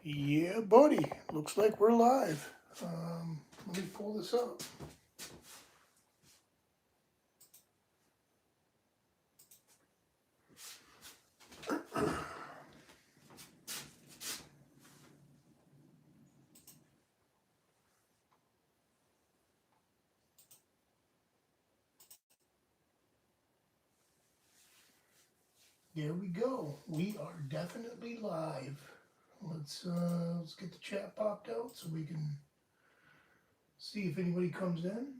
Yeah, buddy. Looks like we're live. Let me pull this up. There we go. We are definitely live. Let's get the chat popped out so we can see if anybody comes in.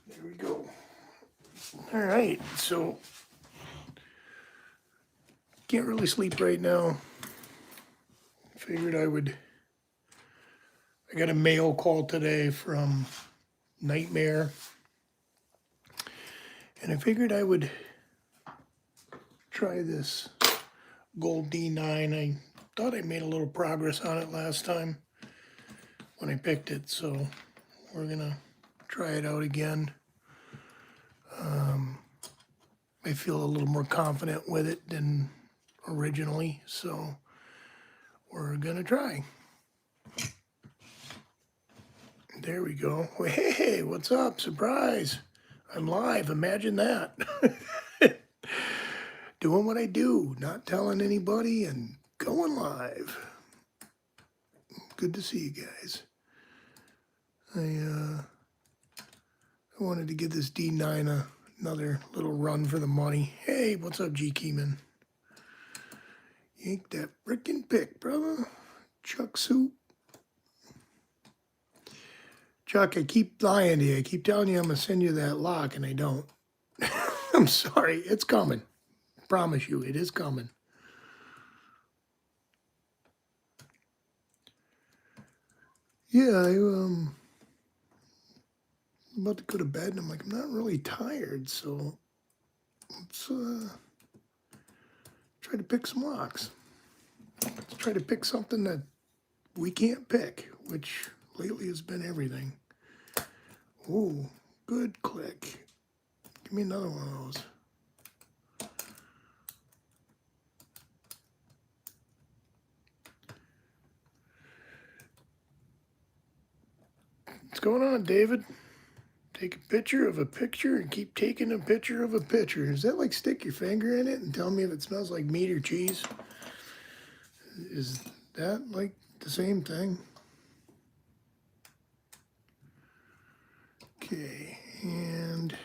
There we go. All right, so can't really sleep right now. Figured I got a mail call today from Nightmare, and I figured I would try this Gold D9. I thought I made a little progress on it last time when I picked it, so we're gonna try it out again. I feel a little more confident with it than originally, so we're gonna try. There we go. Hey, what's up? Surprise! I'm live. Imagine that. Doing what I do, not telling anybody, and going live. Good to see you guys. I wanted to give this D9 another little run for the money. Hey, what's up, G. Keyman? Yank that frickin' pick, brother. Chuck Soup. Chuck, I keep lying to you. I keep telling you I'm going to send you that lock, and I don't. I'm sorry. It's coming. Promise you, it is coming. Yeah, I'm about to go to bed, and I'm like, I'm not really tired, so let's try to pick some locks. Let's try to pick something that we can't pick, which lately has been everything. Ooh, good click. Give me another one of those. What's going on, David? Take a picture of a picture and keep taking a picture of a picture. Is that like stick your finger in it and tell me if it smells like meat or cheese? Is that like the same thing? Okay, and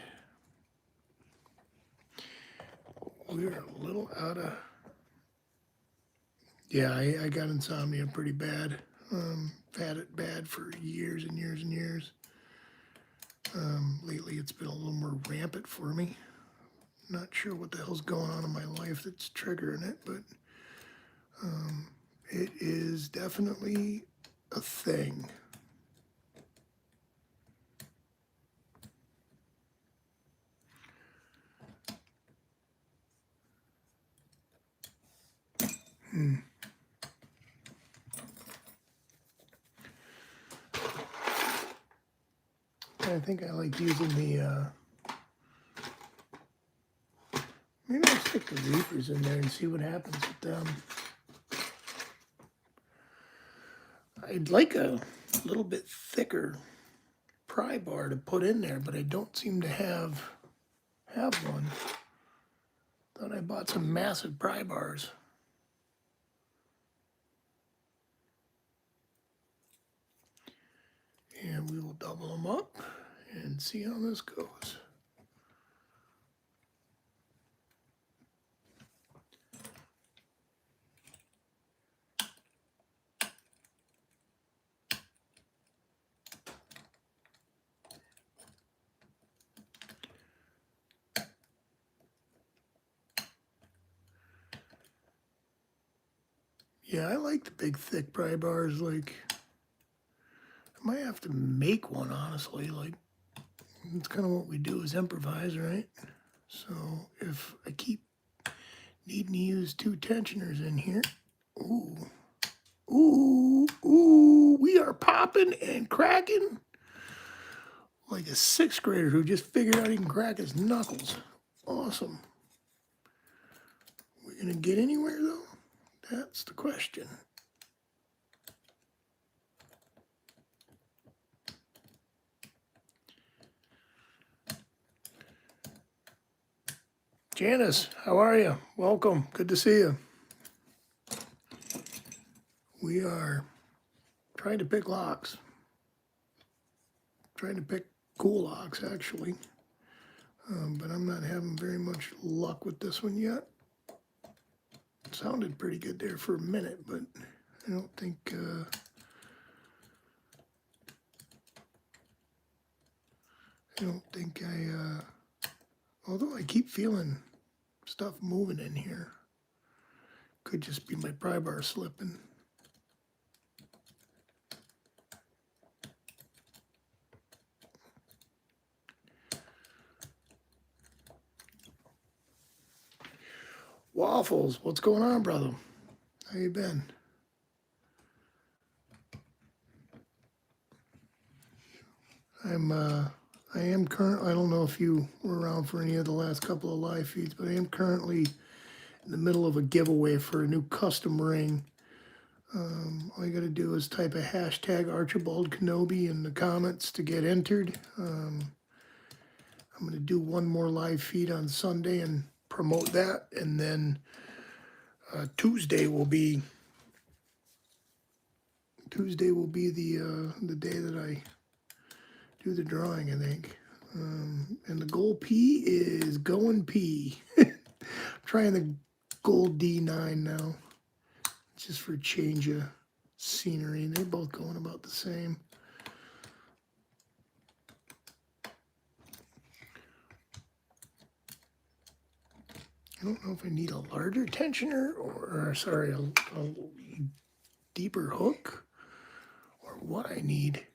we're a little out of... Yeah, I got insomnia pretty bad. Had it bad for years and years and years. Lately it's been a little more rampant for me. Not sure what the hell's going on in my life that's triggering it, but it is definitely a thing. I think I like using the, maybe I'll stick the Reapers in there and see what happens with them. I'd like a little bit thicker pry bar to put in there, but I don't seem to have one. Thought I bought some massive pry bars. And we will double them up and see how this goes. Yeah, I like the big thick pry bars. Like, I might have to make one, honestly. Like, it's kind of what we do is improvise, right? So if I keep needing to use two tensioners in here, ooh, we are popping and cracking Like a 6th grader who just figured out he can crack his knuckles. Awesome. We're going to get anywhere, though? That's the question. Janice, how are you? Welcome. Good to see you. We are trying to pick locks. Trying to pick cool locks, actually. But I'm not having very much luck with this one yet. It sounded pretty good there for a minute, but I don't think... although I keep feeling stuff moving in here. Could just be my pry bar slipping. Waffles, what's going on, brother? How you been? I am currently, I don't know if you were around for any of the last couple of live feeds, but I am currently in the middle of a giveaway for a new custom ring. All you got to do is type a hashtag Archibald Kenobi in the comments to get entered. I'm going to do one more live feed on Sunday and promote that, and then Tuesday will be the day that I do the drawing, I think. And the gold P is going P. Trying the gold D9 now, just for a change of scenery. They're both going about the same. I don't know if I need a larger tensioner or sorry, a deeper hook, or what I need.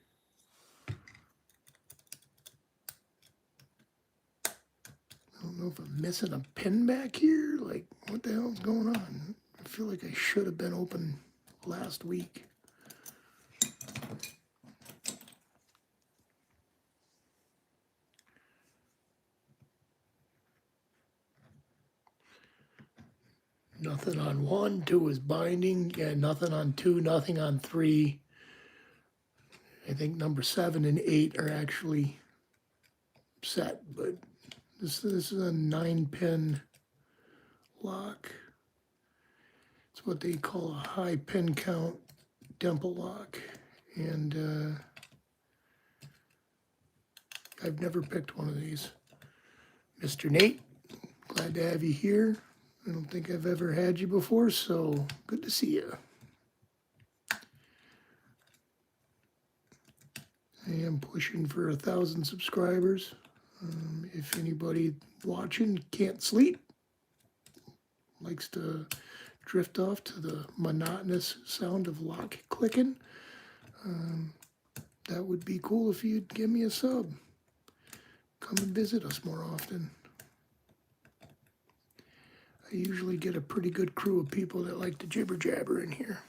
I don't know if I'm missing a pin back here. Like, what the hell's going on? I feel like I should have been open last week. Nothing on 1, 2 is binding. Yeah, nothing on 2, nothing on 3. I think number 7 and 8 are actually set, but this is a 9-pin lock. It's what they call a high pin count dimple lock, and I've never picked one of these. Mr. Nate, glad to have you here. I don't think I've ever had you before, so good to see you. I am pushing for 1,000 subscribers. If anybody watching can't sleep, likes to drift off to the monotonous sound of lock clicking, that would be cool if you'd give me a sub. Come and visit us more often. I usually get a pretty good crew of people that like to jibber jabber in here.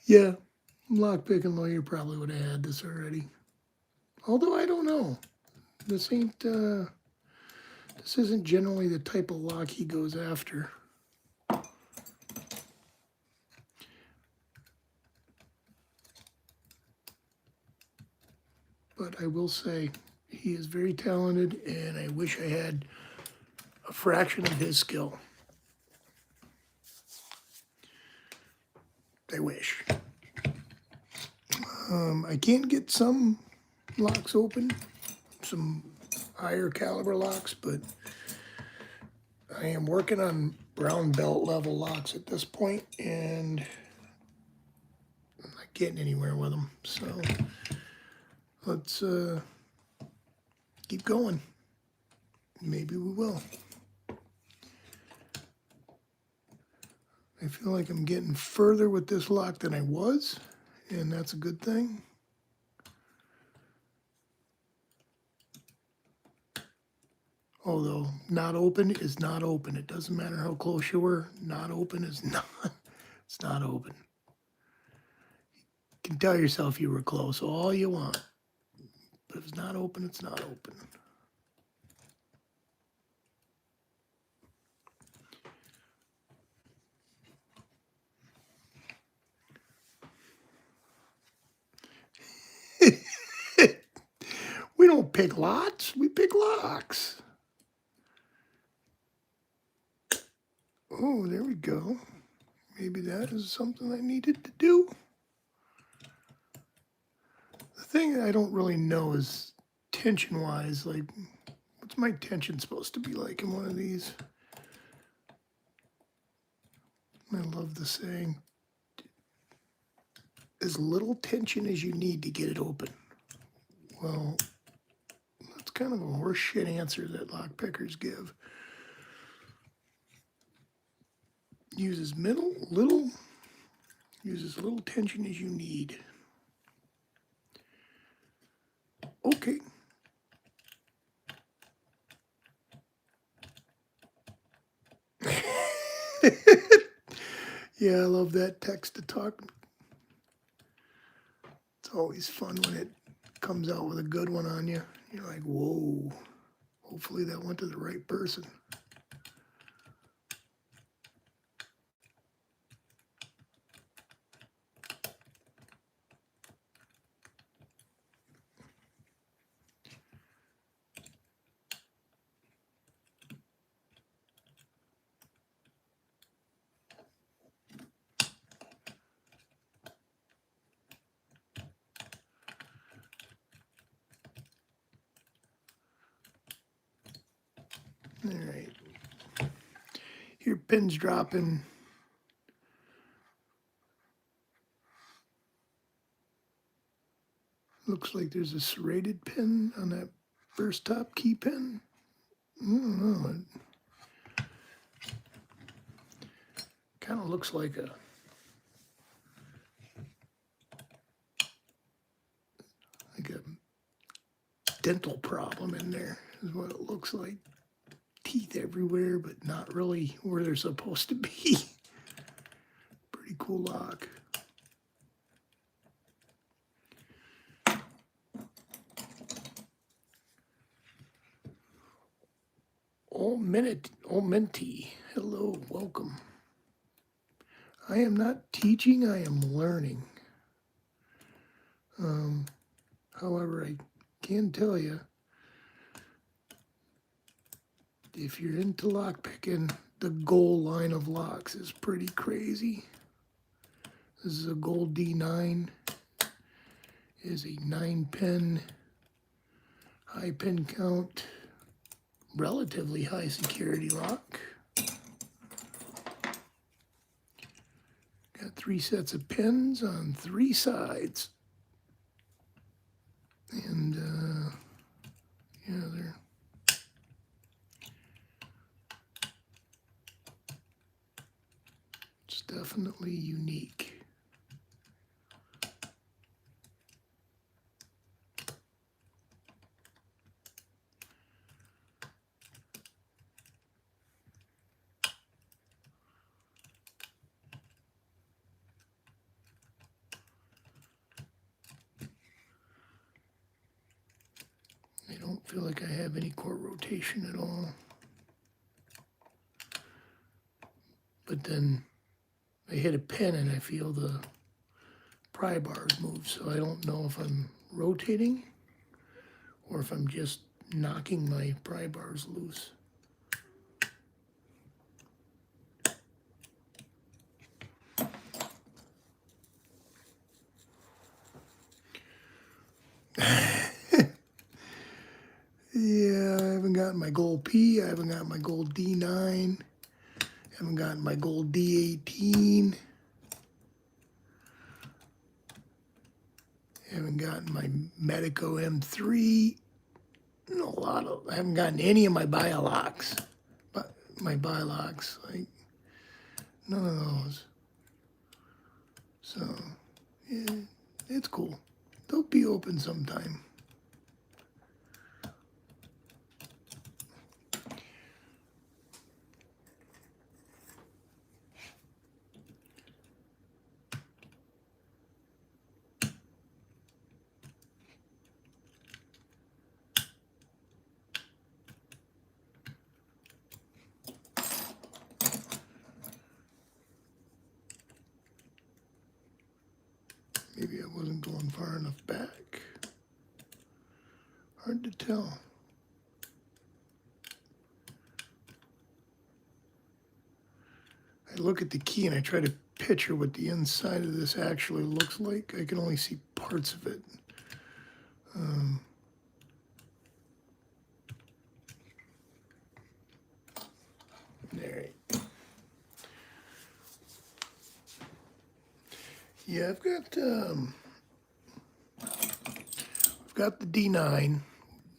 Yeah, lockpicking lawyer probably would have had this already. Although I don't know. This isn't generally the type of lock he goes after. But I will say he is very talented, and I wish I had a fraction of his skill. I wish. I can get some locks open, some higher caliber locks, but I am working on brown belt level locks at this point, and I'm not getting anywhere with them. So let's keep going. Maybe we will. I feel like I'm getting further with this lock than I was, and that's a good thing. Although not open is not open. It doesn't matter how close you were. Not open is not. It's not open. can tell yourself you were close all you want. But if it's not open, it's not open. We don't pick lots, we pick locks. Oh, there we go. Maybe that is something I needed to do. The thing I don't really know is tension-wise, like, what's my tension supposed to be like in one of these? I love the saying, as little tension as you need to get it open. Well, that's kind of a horseshit answer that lockpickers give. Use as little tension as you need. Okay. Yeah, I love that text to talk. It's always fun when it comes out with a good one on you. You're like, whoa. Hopefully that went to the right person. All right. Your pin's dropping. Looks like there's a serrated pin on that first top key pin. I don't know. It kind of looks like a dental problem in there is what it looks like. Teeth everywhere, but not really where they're supposed to be. Pretty cool lock. Old Minty, hello, welcome. I am not teaching, I am learning. However, I can tell you, if you're into lockpicking, the goal line of locks is pretty crazy. This is a gold D9. It is a 9-pin, high pin count, relatively high security lock. Got 3 sets of pins on 3 sides. And, yeah, they're it's definitely unique. I don't feel like I have any core rotation at all. But then I hit a pin and I feel the pry bars move, so I don't know if I'm rotating or if I'm just knocking my pry bars loose. Yeah, I haven't gotten my gold P, I haven't got my gold D9, I haven't gotten my gold D18, I haven't gotten my Medico M3, I haven't gotten any of my biolocks, but my bilocks, like, none of those. So, yeah, it's cool. They'll be open sometime. Maybe I wasn't going far enough back. Hard to tell. I look at the key and I try to picture what the inside of this actually looks like. I can only see parts of it. There. Yeah, I've got the D9,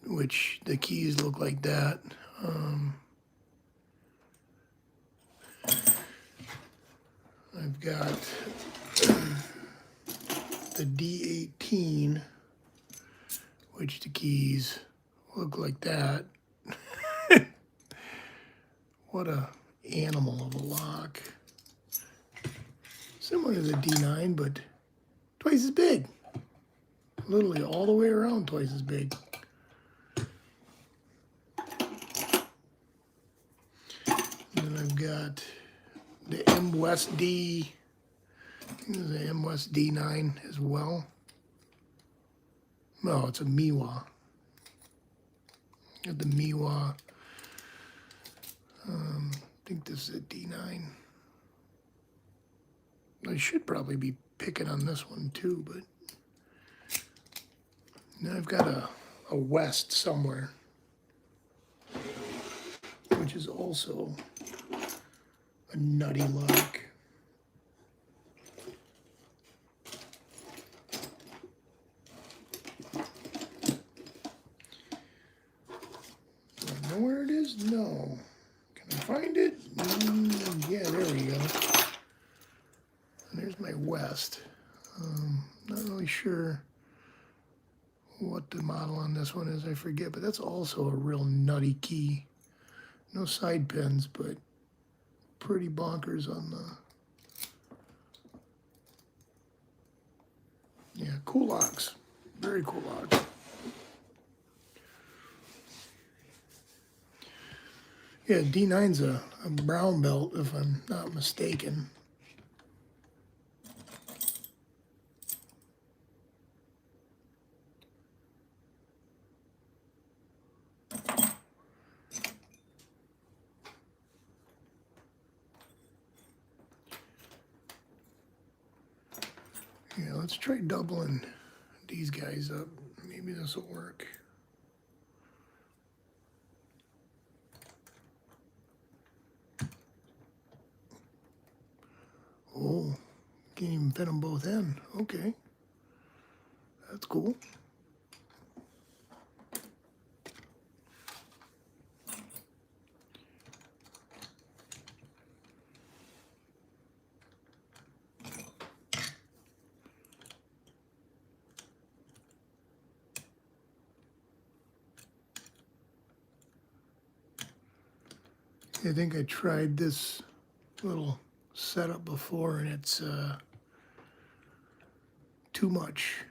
which the keys look like that. I've got the D18, which the keys look like that. What a animal of a lock. Similar to the D9, but twice as big. Literally all the way around twice as big. And then I've got the M West D. I think there's an M West D9 as well. No, it's a Miwa. Got the Miwa. I think this is a D9. I should probably be picking on this one too, but now I've got a West somewhere, which is also a nutty lock. Do I know where it is? No. Can I find it? Yeah, there we go. And there's my West. Not really sure what the model on this one is, I forget, but that's also a real nutty key. No side pins, but pretty bonkers on the... Yeah, cool locks. Very cool locks. Yeah, D9's a brown belt, if I'm not mistaken. Yeah, let's try doubling these guys up. Maybe this will work. Oh, can't even fit them both in. Okay. That's cool. I think I tried this little setup before, and it's too much.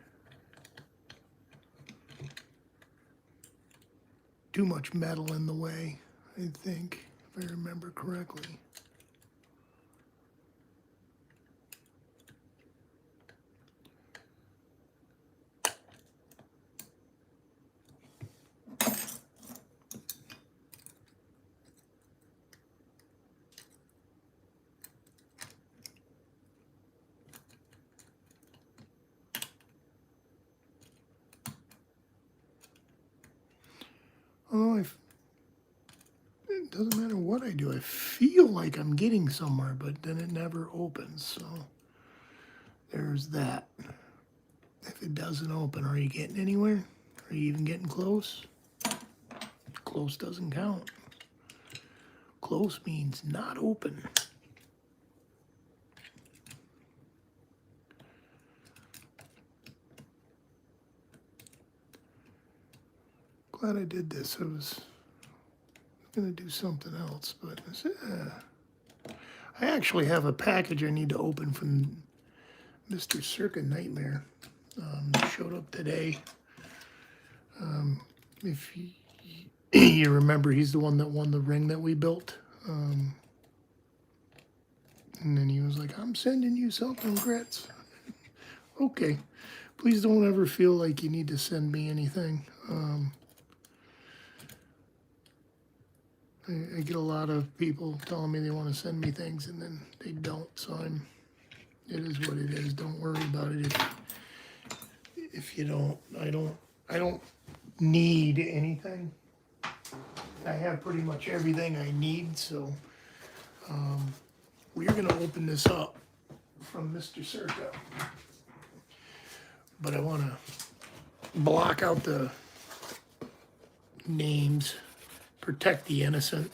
Too much metal in the way, I think, if I remember correctly. Oh, it doesn't matter what I do. I feel like I'm getting somewhere, but then it never opens. So there's that. If it doesn't open, are you getting anywhere? Are you even getting close? Close doesn't count. Close means not open. Glad I did this. I was going to do something else, but I actually have a package I need to open from Mr. Circa Nightmare. Showed up today. If you remember, he's the one that won the ring that we built. And then he was like, I'm sending you something, Grits. Okay. Please don't ever feel like you need to send me anything. I get a lot of people telling me they want to send me things and then they don't. So it is what it is. Don't worry about it. If you don't, I don't need anything. I have pretty much everything I need. So we're going to open this up from Mr. Circa. But I want to block out the names, protect the innocent.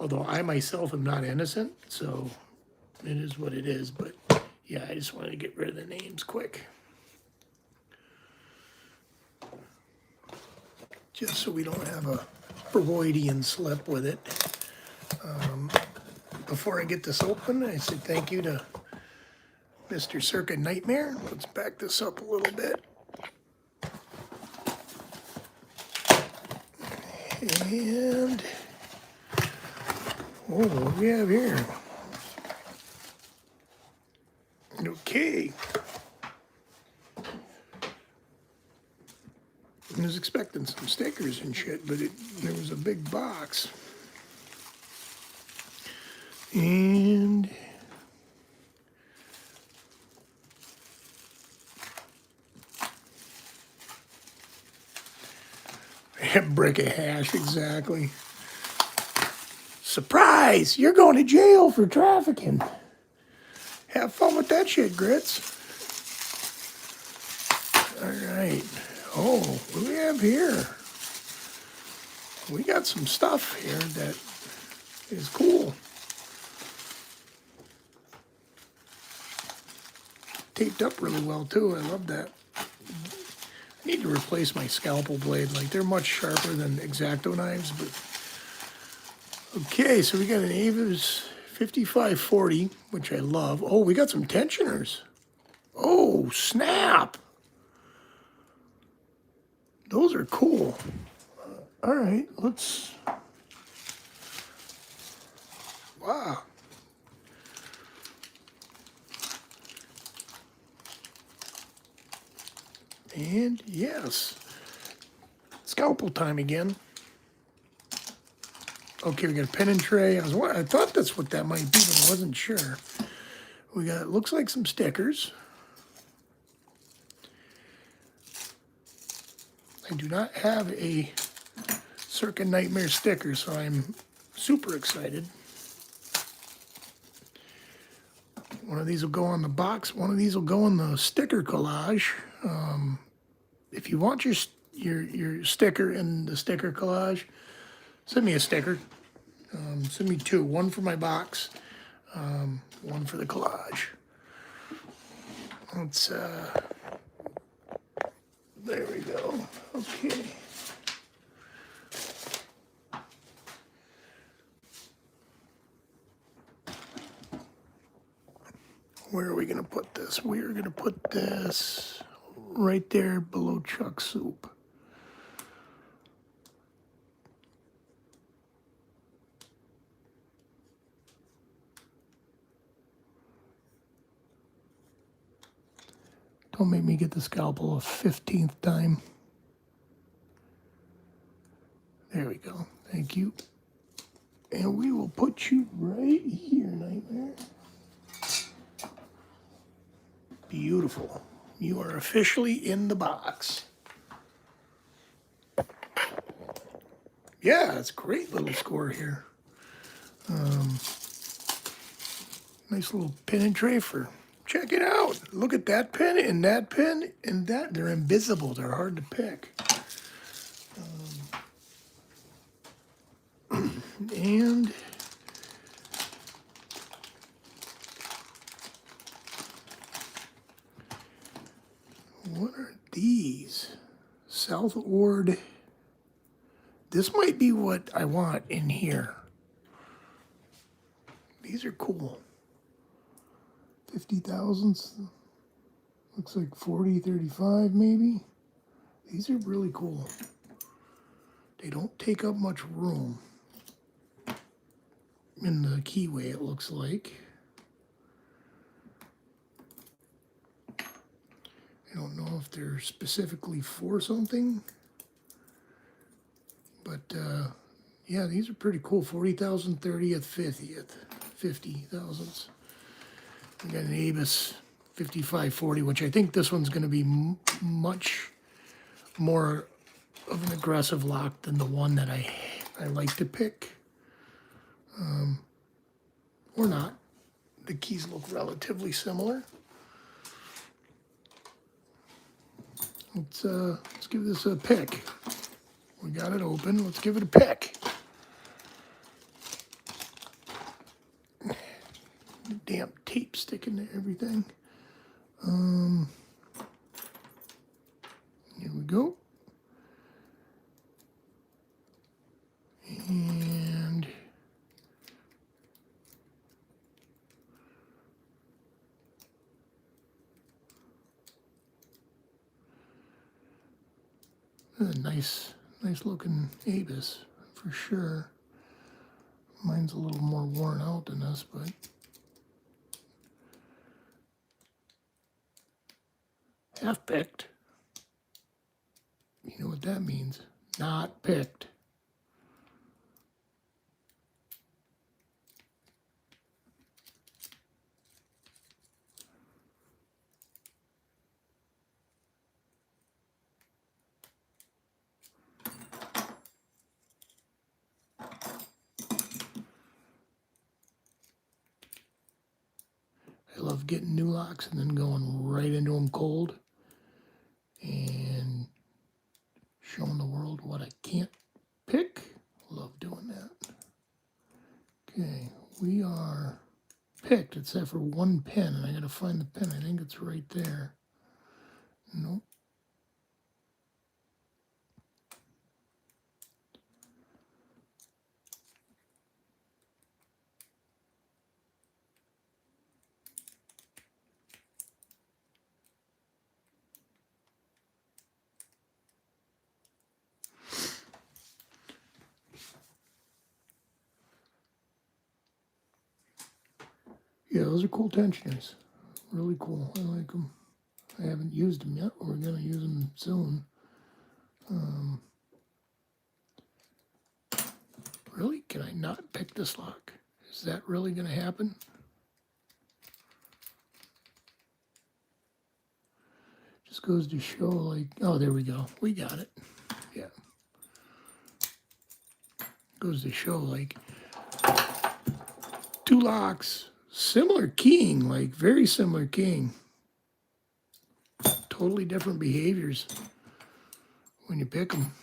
Although I myself am not innocent, so it is what it is. But yeah, I just wanted to get rid of the names quick. Just so we don't have a Freudian slip with it. Before I get this open, I said thank you to Mr. Circa Nightmare. Let's back this up a little bit. And, oh, what do we have here? Okay. I was expecting some stickers and shit, but there was a big box. And a brick of hash, exactly. Surprise! You're going to jail for trafficking. Have fun with that shit, Grits. All right. Oh, what do we have here? We got some stuff here that is cool. Taped up really well, too. I love that. I need to replace my scalpel blade. Like, they're much sharper than X-Acto knives, but... Okay, so we got an Ava's 5540, which I love. Oh, we got some tensioners. Oh, snap! Those are cool. All right, let's... Wow. And yes, scalpel time again. Okay, we got a pen and tray. I thought that's what that might be, but I wasn't sure. We got, looks like some stickers. I do not have a Circa Nightmare sticker, so I'm super excited. One of these will go on the box. One of these will go in the sticker collage. If you want your sticker in the sticker collage, send me a sticker. Send me two. One for my box, one for the collage. Let's, there we go. Okay. Where are we going to put this? We are going to put this right there below Chuck Soup. Don't make me get the scalpel a 15th time. There we go. Thank you. And we will put you right here, Nightmare. Beautiful. You are officially in the box. Yeah, it's a great little score here. Nice little pin and tray for, check it out. Look at that pin and that pin and that. They're invisible. They're hard to pick. And what are these? South Ord. This might be what I want in here. These are cool. 50 thousandths. Looks like 40, 35 maybe. These are really cool. They don't take up much room. in the keyway, it looks like. I don't know if they're specifically for something, but yeah, these are pretty cool. 40,000, 30th, 50th, 50 thousandths. We got an Abus 5540, which I think this one's going to be much more of an aggressive lock than the one that I like to pick. Or not. The keys look relatively similar. Let's give this a pick. We got it open. Let's give it a pick. Damn tape sticking to everything. Here we go. And a nice looking Abus for sure. Mine's a little more worn out than this, but half picked. You know what that means? Not picked. I love getting new locks and then going right into them cold and showing the world what I can't pick. Love doing that. Okay, we are picked except for one pin, and I gotta find the pin. I think it's right there. Nope. Yeah, those are cool tensioners. Really cool. I like them. I haven't used them yet. We're going to use them soon. Really? Can I not pick this lock? Is that really going to happen? Just goes to show, like, oh, there we go. We got it. Yeah. Goes to show, like, two locks. Similar keying, like, very similar keying. Totally different behaviors when you pick them.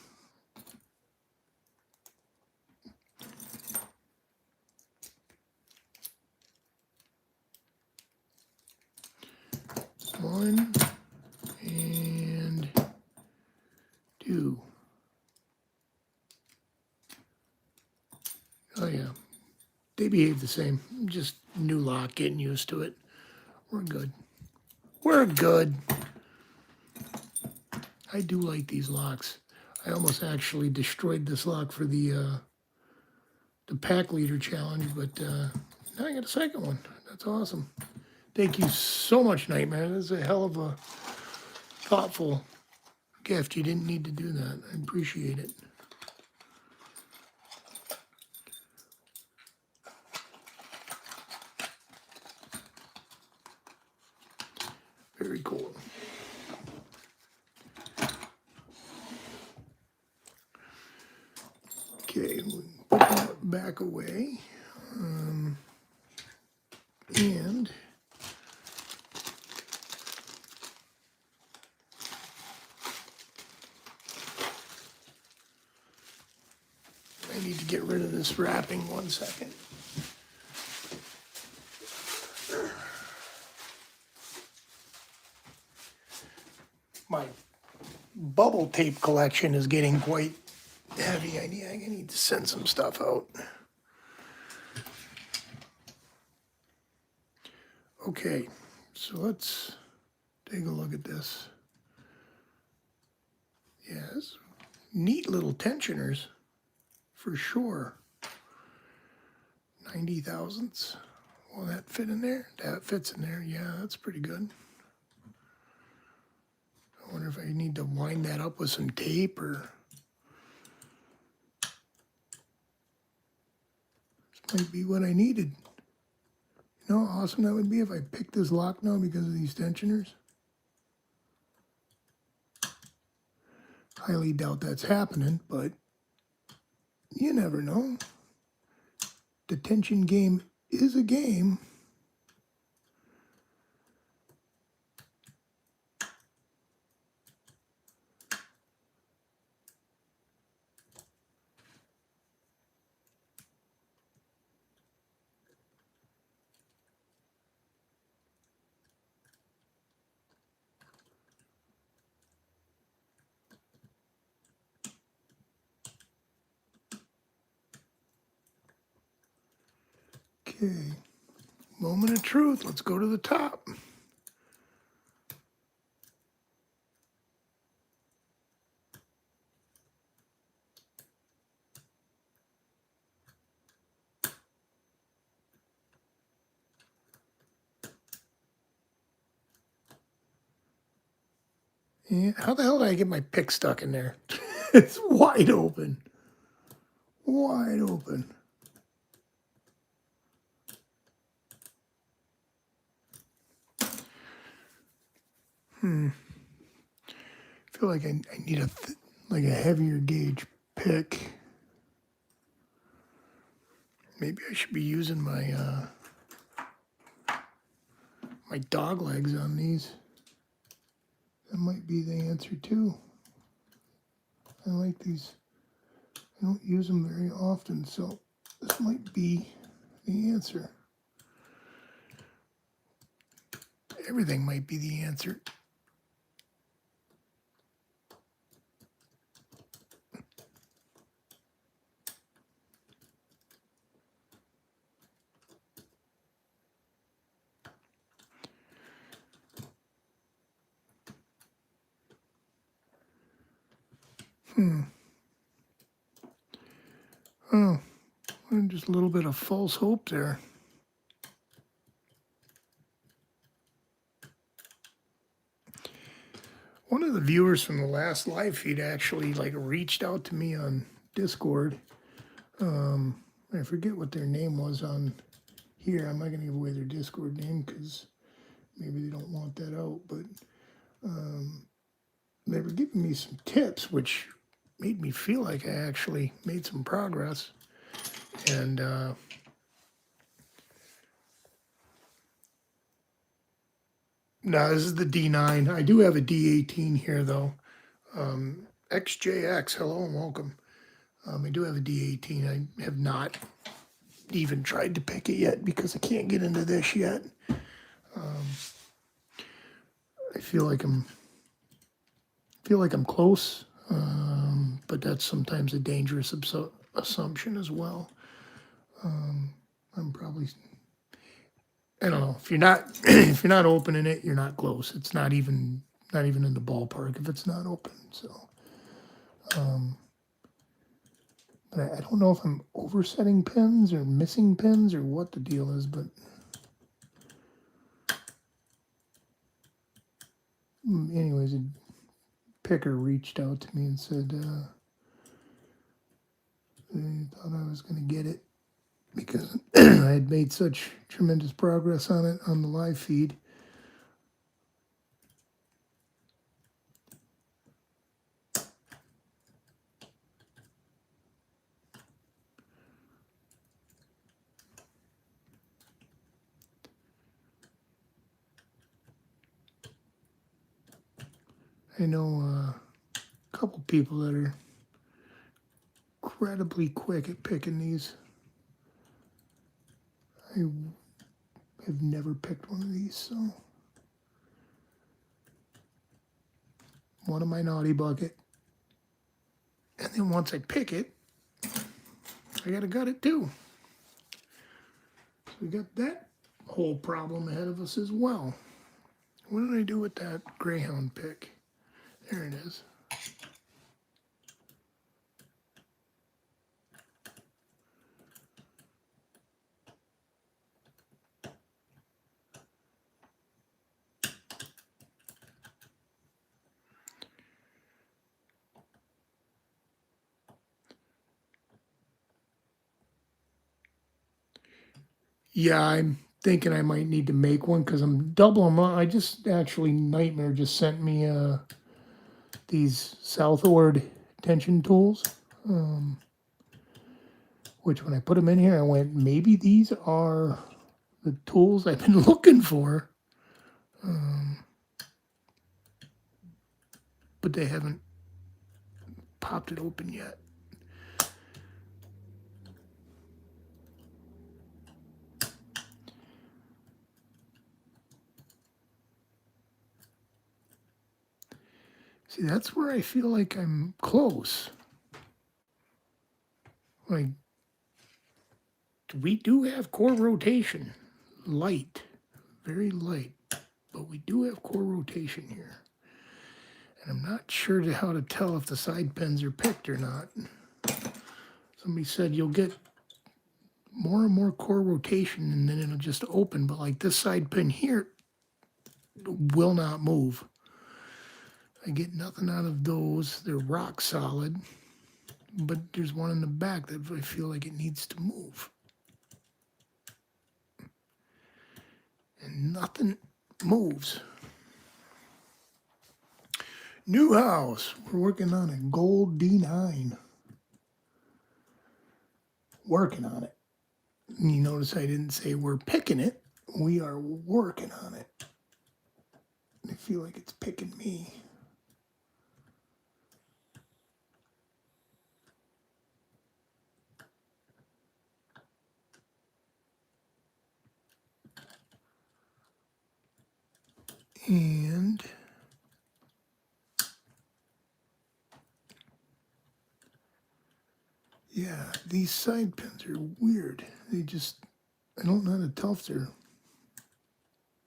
One and two. Oh yeah, they behave the same. Just new lock, getting used to it. We're good. We're good. I do like these locks. I almost actually destroyed this lock for the pack leader challenge, but now I got a second one. That's awesome. Thank you so much, Nightmare. This is a hell of a thoughtful gift. You didn't need to do that. I appreciate it. Very cool. Okay, we'll put that back away. And I need to get rid of this wrapping 1 second. My bubble tape collection is getting quite heavy. I need to send some stuff out. Okay, so let's take a look at this. Yes, neat little tensioners for sure. 90 thousandths. Will that fit in there? That fits in there. Yeah, that's pretty good. I wonder if I need to wind that up with some tape or... This might be what I needed. You know how awesome that would be if I picked this lock now because of these tensioners? Highly doubt that's happening, but you never know. The tension game is a game. Okay, moment of truth. Let's go to the top. Yeah, how the hell did I get my pick stuck in there? It's wide open. Wide open. I feel like I need a heavier gauge pick. Maybe I should be using my my dog legs on these. That might be the answer too. I like these. I don't use them very often, so this might be the answer. Everything might be the answer. Oh, just a little bit of false hope there. One of the viewers from the last live feed actually reached out to me on Discord. I forget what their name was on here. I'm not going to give away their Discord name because maybe they don't want that out. But they were giving me some tips, which made me feel like I actually made some progress. And no, this is the D9. I do have a D18 here, though. XJX, hello and welcome. I do have a D18. I have not even tried to pick it yet because I can't get into this yet. I feel like I'm close, but that's sometimes a dangerous assumption as well. I'm probably, I don't know, if you're not if you're not opening it, you're not close. It's not even in the ballpark if it's not open. So, but I don't know if I'm oversetting pins or missing pins or what the deal is. But anyways, a picker reached out to me and said they thought I was going to get it because I had made such tremendous progress on it on the live feed. I know a couple people that are incredibly quick at picking these. I have never picked one of these, so one in my naughty bucket. And then once I pick it, I gotta gut it too. So we got that whole problem ahead of us as well. What did I do with that Greyhound pick? There it is. Yeah, I'm thinking I might need to make one because I'm doubling them. I just actually, Nightmare just sent me these Southward tension tools, which when I put them in here, I went, maybe these are the tools I've been looking for, but they haven't popped it open yet. See, that's where I feel like I'm close. Like, we do have core rotation, light, very light, but we do have core rotation here. And I'm not sure how to tell if the side pins are picked or not. Somebody said you'll get more and more core rotation and then it'll just open, but like this side pin here will not move. I get nothing out of those. They're rock solid, but there's one in the back that I feel like it needs to move. And nothing moves. New house. We're working on a gold D9. Working on it. And you notice I didn't say we're picking it. We are working on it. I feel like it's picking me. And yeah, these side pins are weird. They just, I don't know how to tell if they're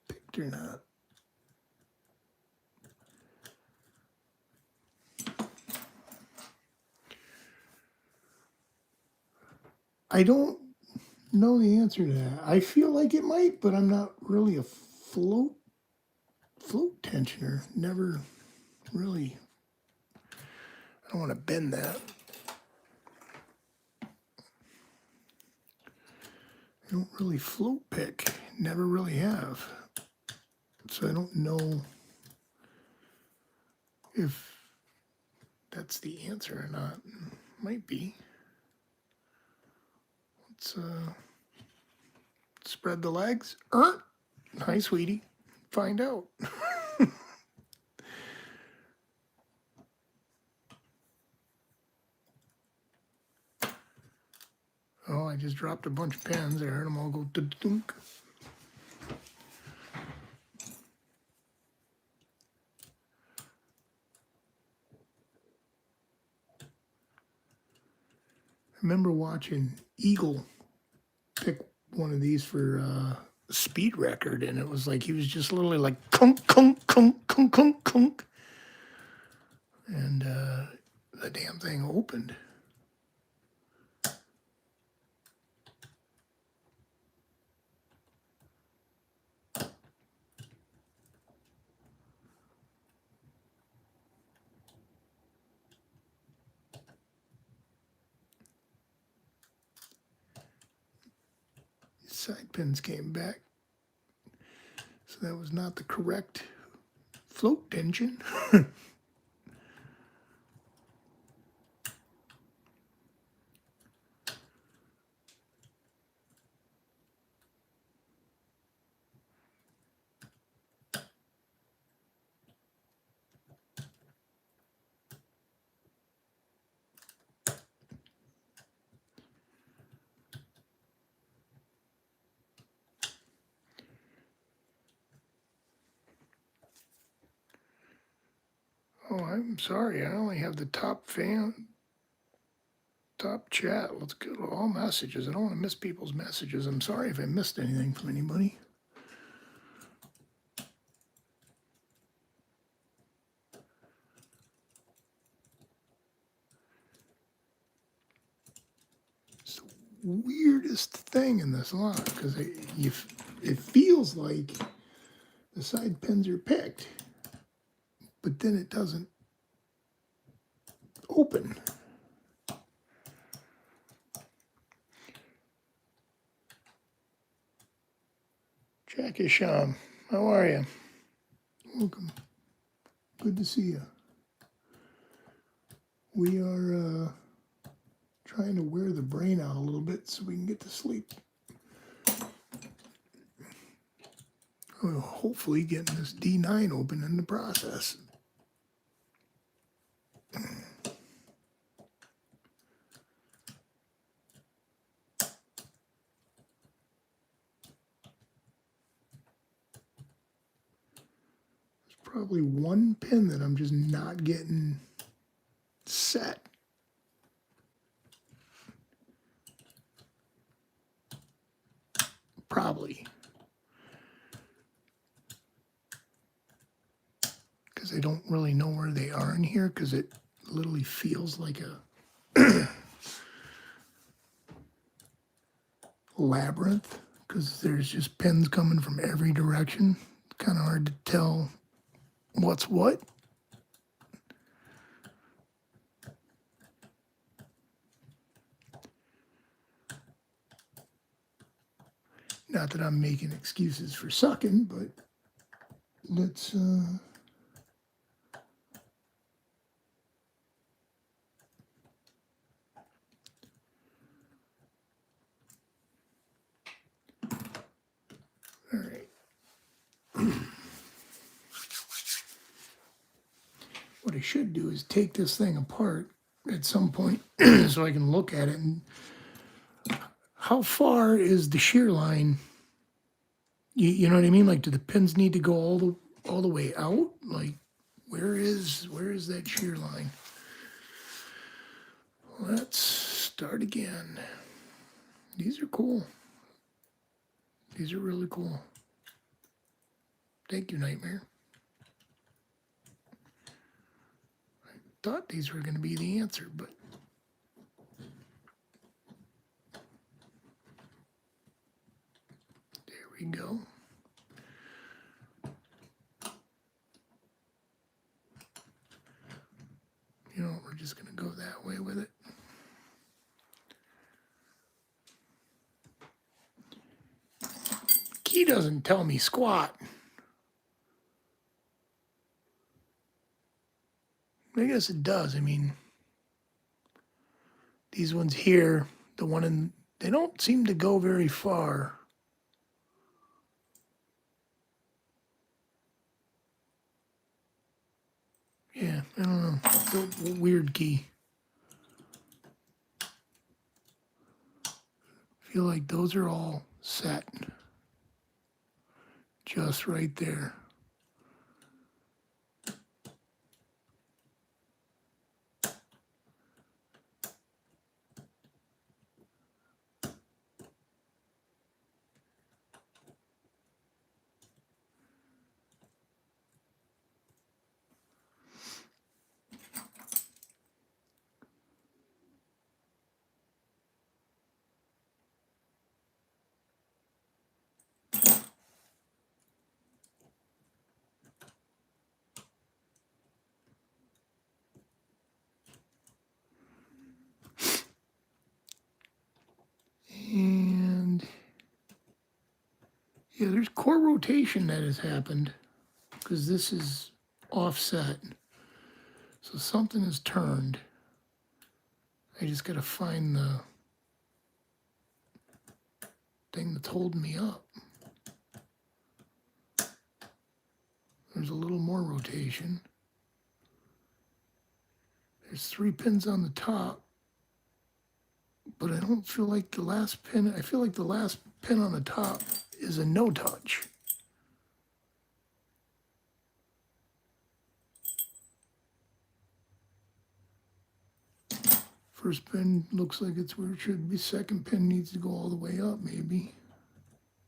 picked or not. I don't know the answer to that. I feel like it might, but I'm not really a float tensioner. Never really. I don't want to bend that. I don't really float pick. Never really have. So I don't know if that's the answer or not. Might be. Let's spread the legs. Hi, sweetie. Find out. Oh, I just dropped a bunch of pins. I heard them all go dunk. I remember watching Eagle pick one of these for a speed record, and it was like he was just literally like kunk, kunk, kunk, kunk, kunk, kunk. And the damn thing opened. Side pins came back. So that was not the correct float tension. Oh, I'm sorry. I only have the top chat. Let's go to all messages. I don't want to miss people's messages. I'm sorry if I missed anything from anybody. It's the weirdest thing in this lock because it feels like the side pins are picked, but then it doesn't open. Jackie Sham, how are you? Welcome. Good to see you. We are trying to wear the brain out a little bit so we can get to sleep. Well, hopefully getting this D9 open in the process. Probably one pin that I'm just not getting set. Probably. Because I don't really know where they are in here because it literally feels like a labyrinth because there's just pins coming from every direction. It's kind of hard to tell what's what. Not that I'm making excuses for sucking, but let's all right. What I should do is take this thing apart at some point so I can look at it. And how far is the shear line? You know what I mean? Like, do the pins need to go all the way out? Like, where is that shear line? Let's start again. These are cool. These are really cool. Thank you, Nightmare. I thought these were going to be the answer, but there we go. You know, we're just going to go that way with it. Key doesn't tell me squat. I guess it does. I mean, these ones here, the one in, they don't seem to go very far. Yeah, I don't know. It's a weird key. Feel like those are all set. Just right there. And yeah, there's core rotation that has happened because this is offset. So something has turned. I just got to find the thing that's holding me up. There's a little more rotation. There's 3 pins on the top, but I don't feel like the last pin, I feel like the last pin on the top is a no touch. First pin looks like it's where it should be. Second pin needs to go all the way up, maybe.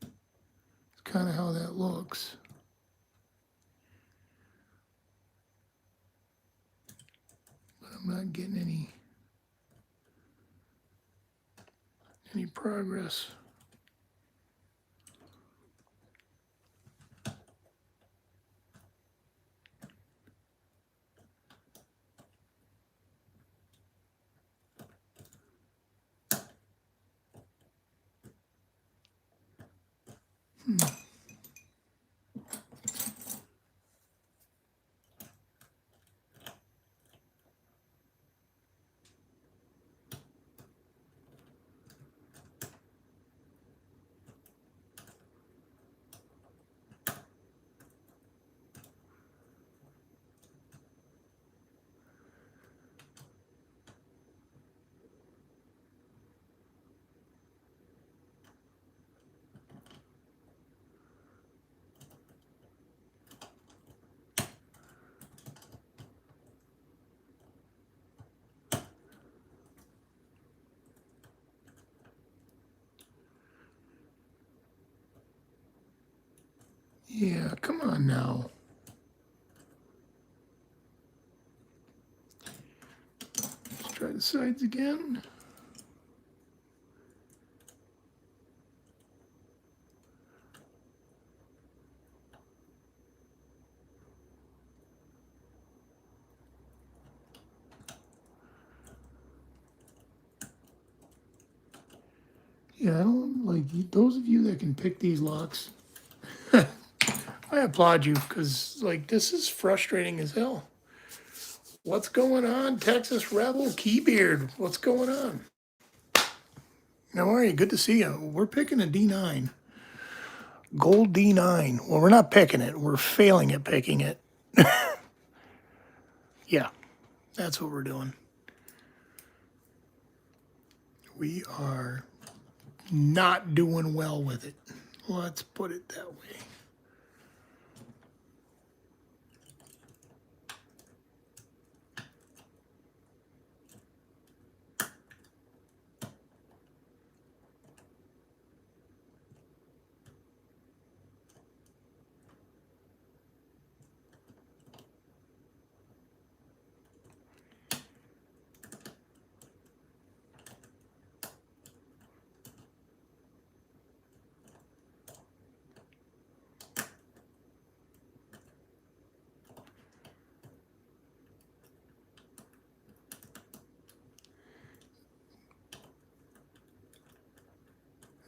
It's kind of how that looks. But I'm not getting any progress. Yeah, come on now. Let's try the sides again. Yeah, I don't like those of you that can pick these locks. I applaud you because, like, this is frustrating as hell. What's going on, Texas Rebel Keybeard? What's going on? How are you? Good to see you. We're picking a D9. Gold D9. Well, we're not picking it. We're failing at picking it. Yeah, that's what we're doing. We are not doing well with it. Let's put it that way.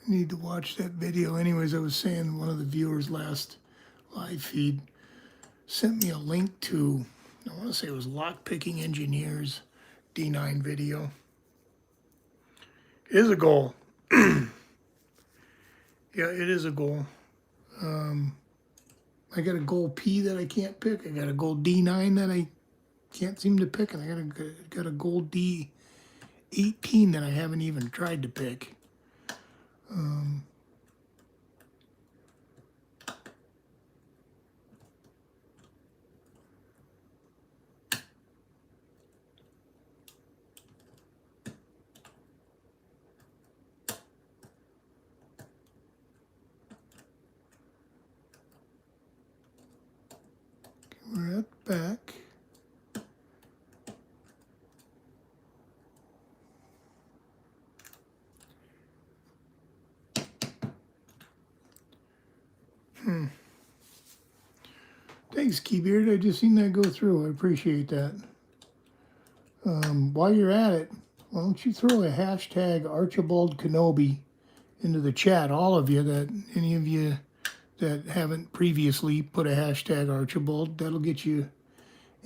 Need to watch that video. Anyways, I was saying one of the viewers last live feed sent me a link to, I want to say it was Lockpicking Engineers D9 video. It is a goal. Yeah, it is a goal. I got a gold P that I can't pick. I got a gold D9 that I can't seem to pick. And I got a gold D18 that I haven't even tried to pick. We're at the back. Thanks, Keybeard. I just seen that go through. I appreciate that. While you're at it, why don't you throw a hashtag Archibald Kenobi into the chat, all of you, that any of you that haven't previously put a hashtag Archibald. That'll get you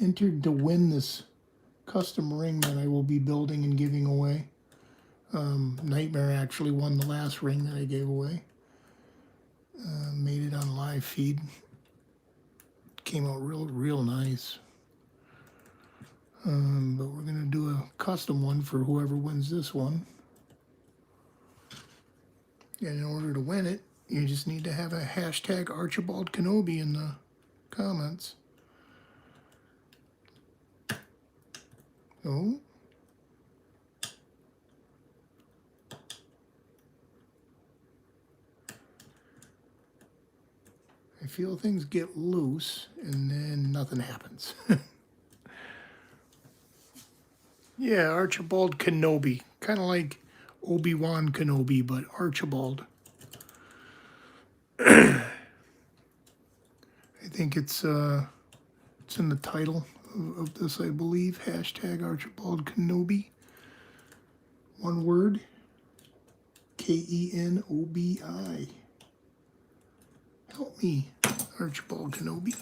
entered to win this custom ring that I will be building and giving away. Nightmare actually won the last ring that I gave away. Made it on live feed. Came out real nice. But we're going to do a custom one for whoever wins this one. And in order to win it, you just need to have a hashtag Archibald Kenobi in the comments. Oh. I feel things get loose and then nothing happens. Yeah, Archibald Kenobi. Kind of like Obi-Wan Kenobi, but Archibald. I think it's in the title of this, I believe. Hashtag Archibald Kenobi. One word. Kenobi. Help me, Archibald Kenobi.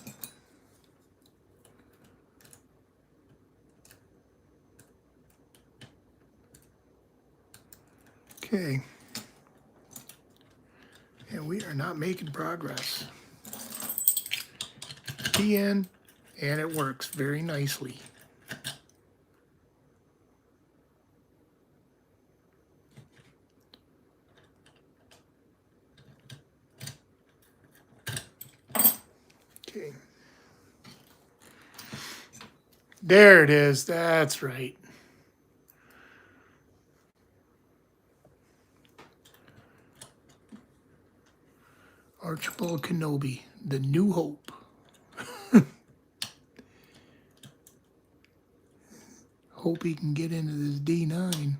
Okay. And we are not making progress. The end, and it works very nicely. Okay. There it is. That's right. Archibald Kenobi. The New Hope. Hope he can get into this D9.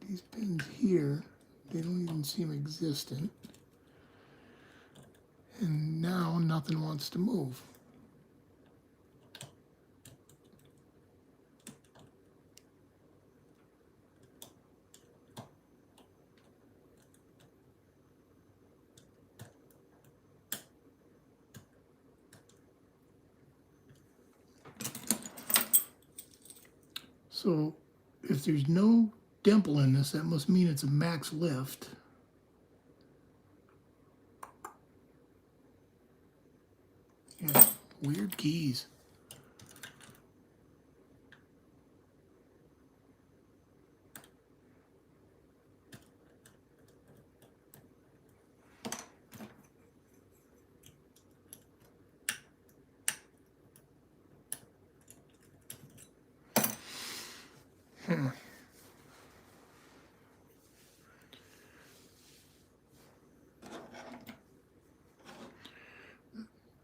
These pins here, they don't even seem existent. And now nothing wants to move. So if there's no dimple in this, that must mean it's a max lift. Yeah, weird keys.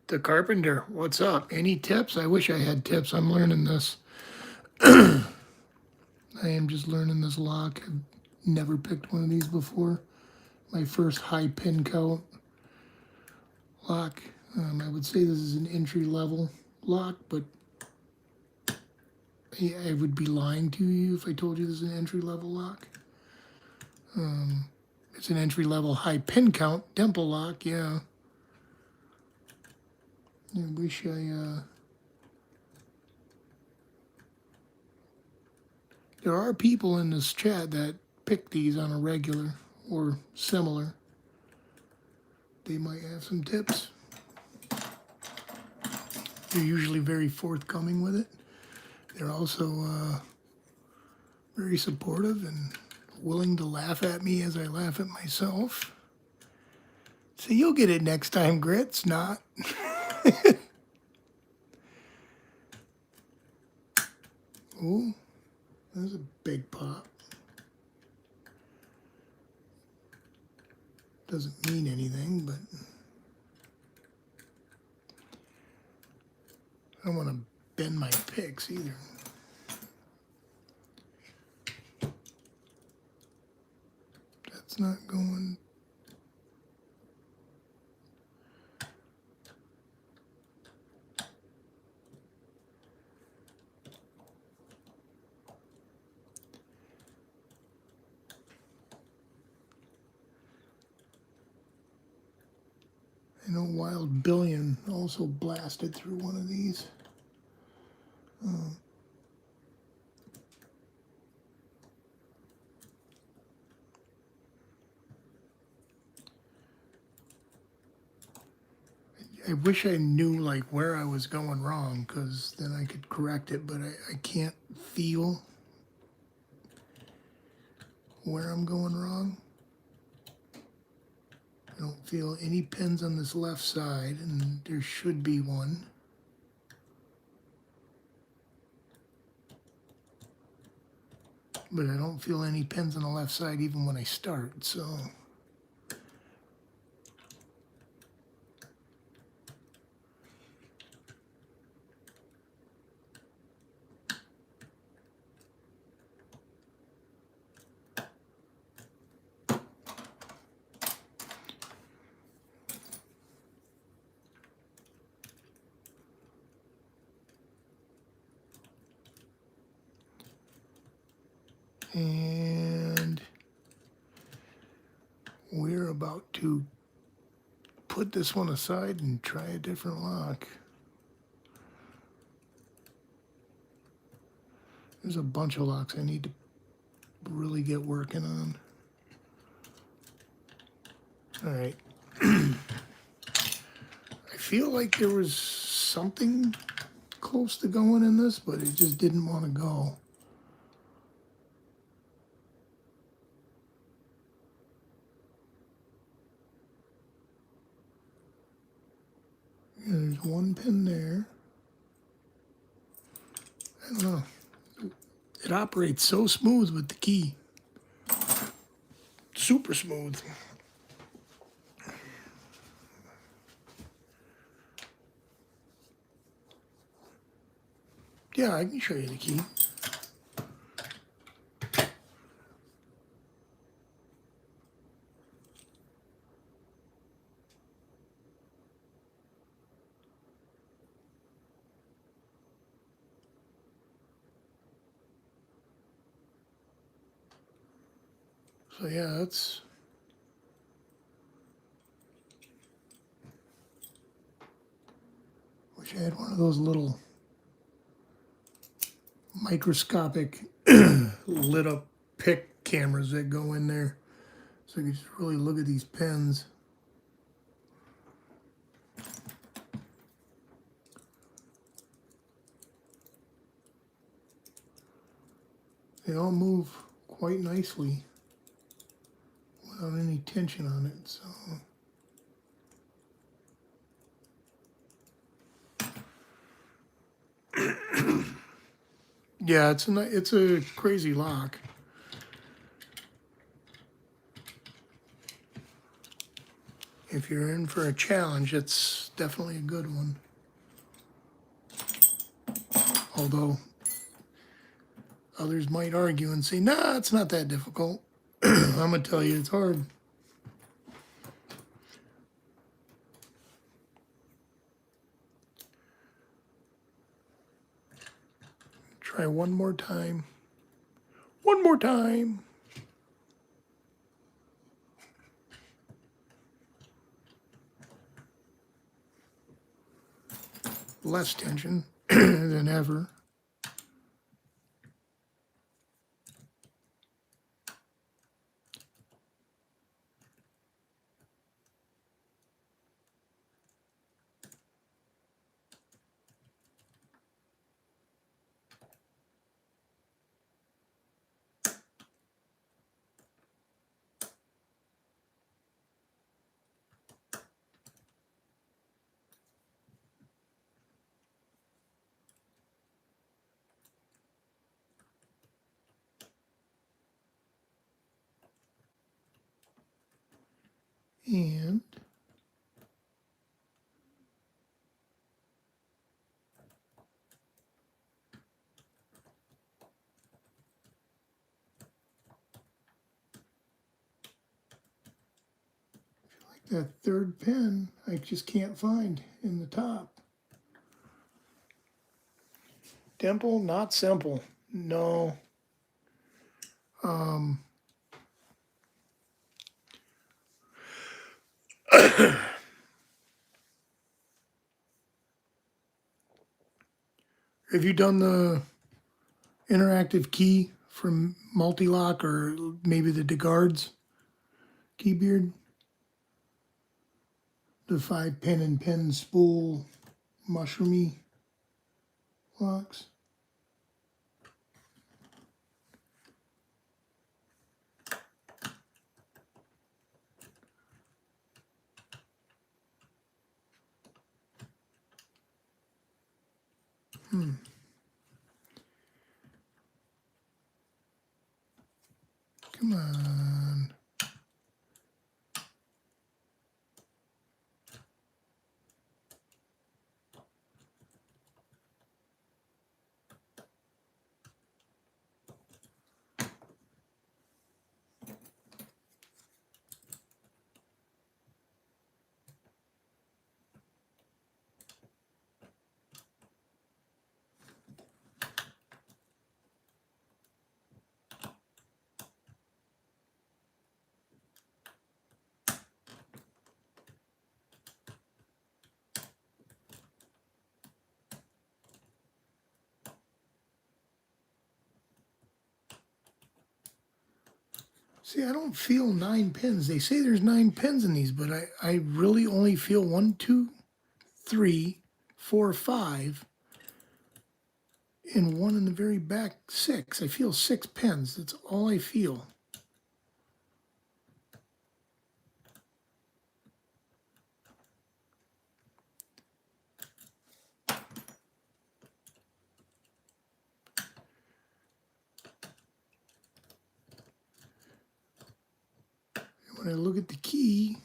The Carpenter, what's up? Any tips? I wish I had tips. I'm learning this. I am just learning this lock. I've never picked one of these before. My first high pin count lock. I would say this is an entry-level lock, but I would be lying to you if I told you this is an entry-level lock. It's an entry-level high pin count dimple lock, yeah. I wish there are people in this chat that pick these on a regular or similar. They might have some tips. They're usually very forthcoming with it. They're also very supportive and willing to laugh at me as I laugh at myself. So you'll get it next time, Grits, not. Ooh, that's a big pop. Doesn't mean anything, but I don't want to bend my picks either. That's not going. I know Wild Billion also blasted through one of these. I wish I knew like where I was going wrong, because then I could correct it, but I can't feel where I'm going wrong. I don't feel any pins on this left side, and there should be one. But I don't feel any pins on the left side even when I start, so. And we're about to put this one aside and try a different lock. There's a bunch of locks I need to really get working on. All right. I feel like there was something close to going in this, but it just didn't want to go. There's one pin there. I don't know. It operates so smooth with the key. Super smooth. Yeah, I can show you the key. So yeah, that's... Wish I had one of those little microscopic lit up pick cameras that go in there. So you can just really look at these pens. They all move quite nicely without any tension on it. So yeah, it's a crazy lock. If you're in for a challenge, it's definitely a good one. Although others might argue and say, nah, it's not that difficult. I'm going to tell you it's hard. Try one more time. One more time. Less tension than ever. And that third pin I just can't find in the top. Dimple, not simple. No. Have you done the interactive key from Multi-Lock or maybe the DeGards keybeard? The 5-pin and pin spool mushroomy locks. Come on. See, I don't feel 9 pins. They say there's 9 pins in these, but I really only feel 1, 2, 3, 4, 5, and one in the very back 6. I feel 6 pins. That's all I feel. when I look at the key,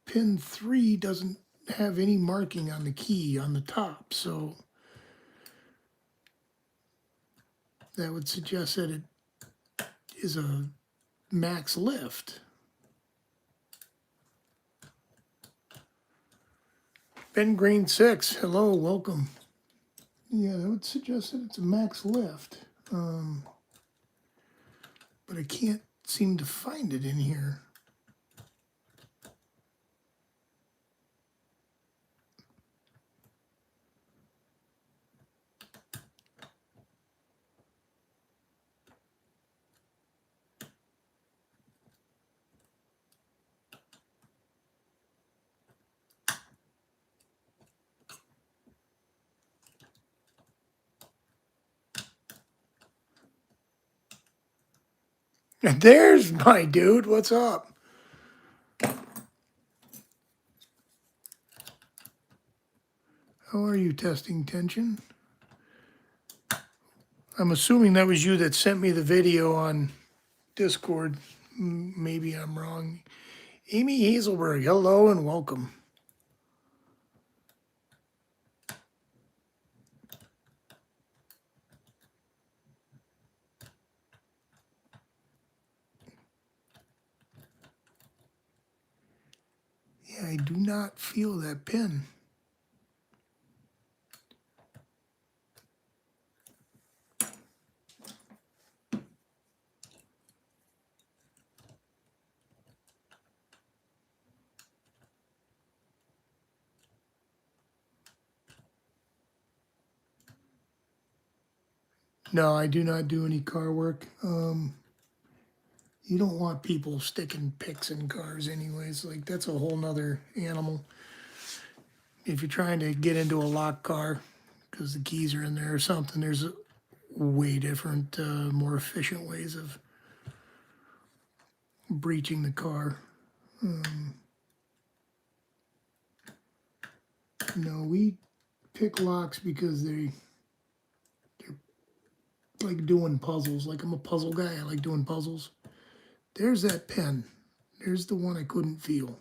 pin 3 doesn't have any marking on the key on the top, so that would suggest that it is a max lift. Ben Green 6, hello, welcome. Yeah, that would suggest that it's a max lift. But I can't seem to find it in here. There's my dude. What's up? How are you, testing tension? I'm assuming that was you that sent me the video on Discord. Maybe I'm wrong. Amy Hazelberg, hello and welcome. Yeah, I do not feel that pin. No, I do not do any car work. You don't want people sticking picks in cars anyways. Like, that's a whole nother animal. If you're trying to get into a locked car because the keys are in there or something, there's a way different, more efficient ways of breaching the car. No, we pick locks because they're like doing puzzles. Like, I'm a puzzle guy. I like doing puzzles. There's that pen. There's the one I couldn't feel.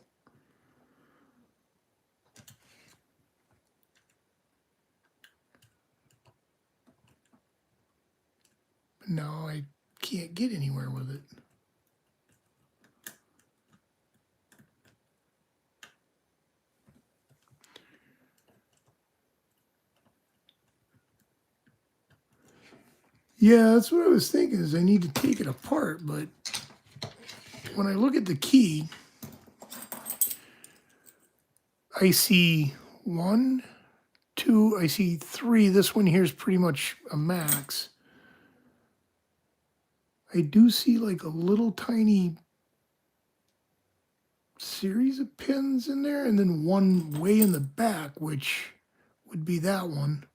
But now I can't get anywhere with it. Yeah, that's what I was thinking, is I need to take it apart, but when I look at the key, I see 1, 2, I see 3. This one here is pretty much a max. I do see like a little tiny series of pins in there, and then one way in the back, which would be that one.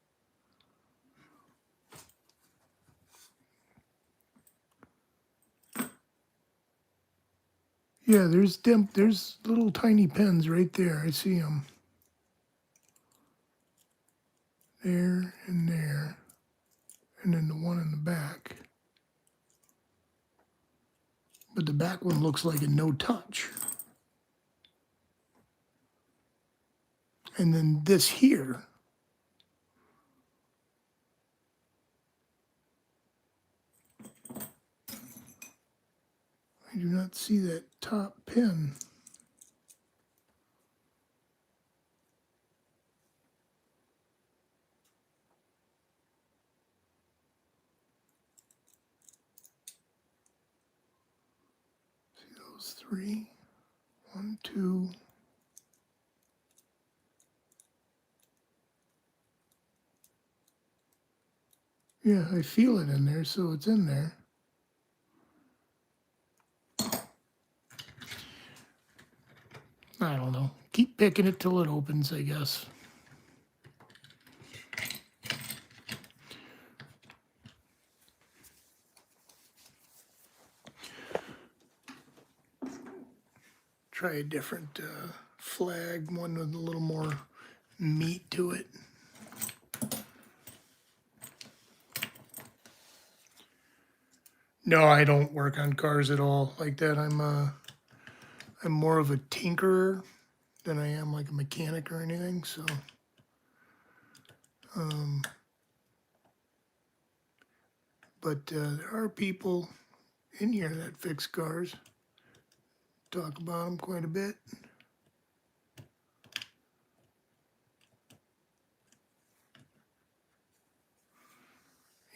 Yeah, there's little tiny pins right there. I see them. There and there. And then the one in the back. But the back one looks like a no touch. And then this here, I do not see that top pin. See those 3? 1, 2. Yeah, I feel it in there, so it's in there. I don't know. Keep picking it till it opens, I guess. Try a different flag, one with a little more meat to it. No, I don't work on cars at all like that. I'm I'm more of a tinkerer than I am like a mechanic or anything, so but there are people in here that fix cars. Talk about them quite a bit.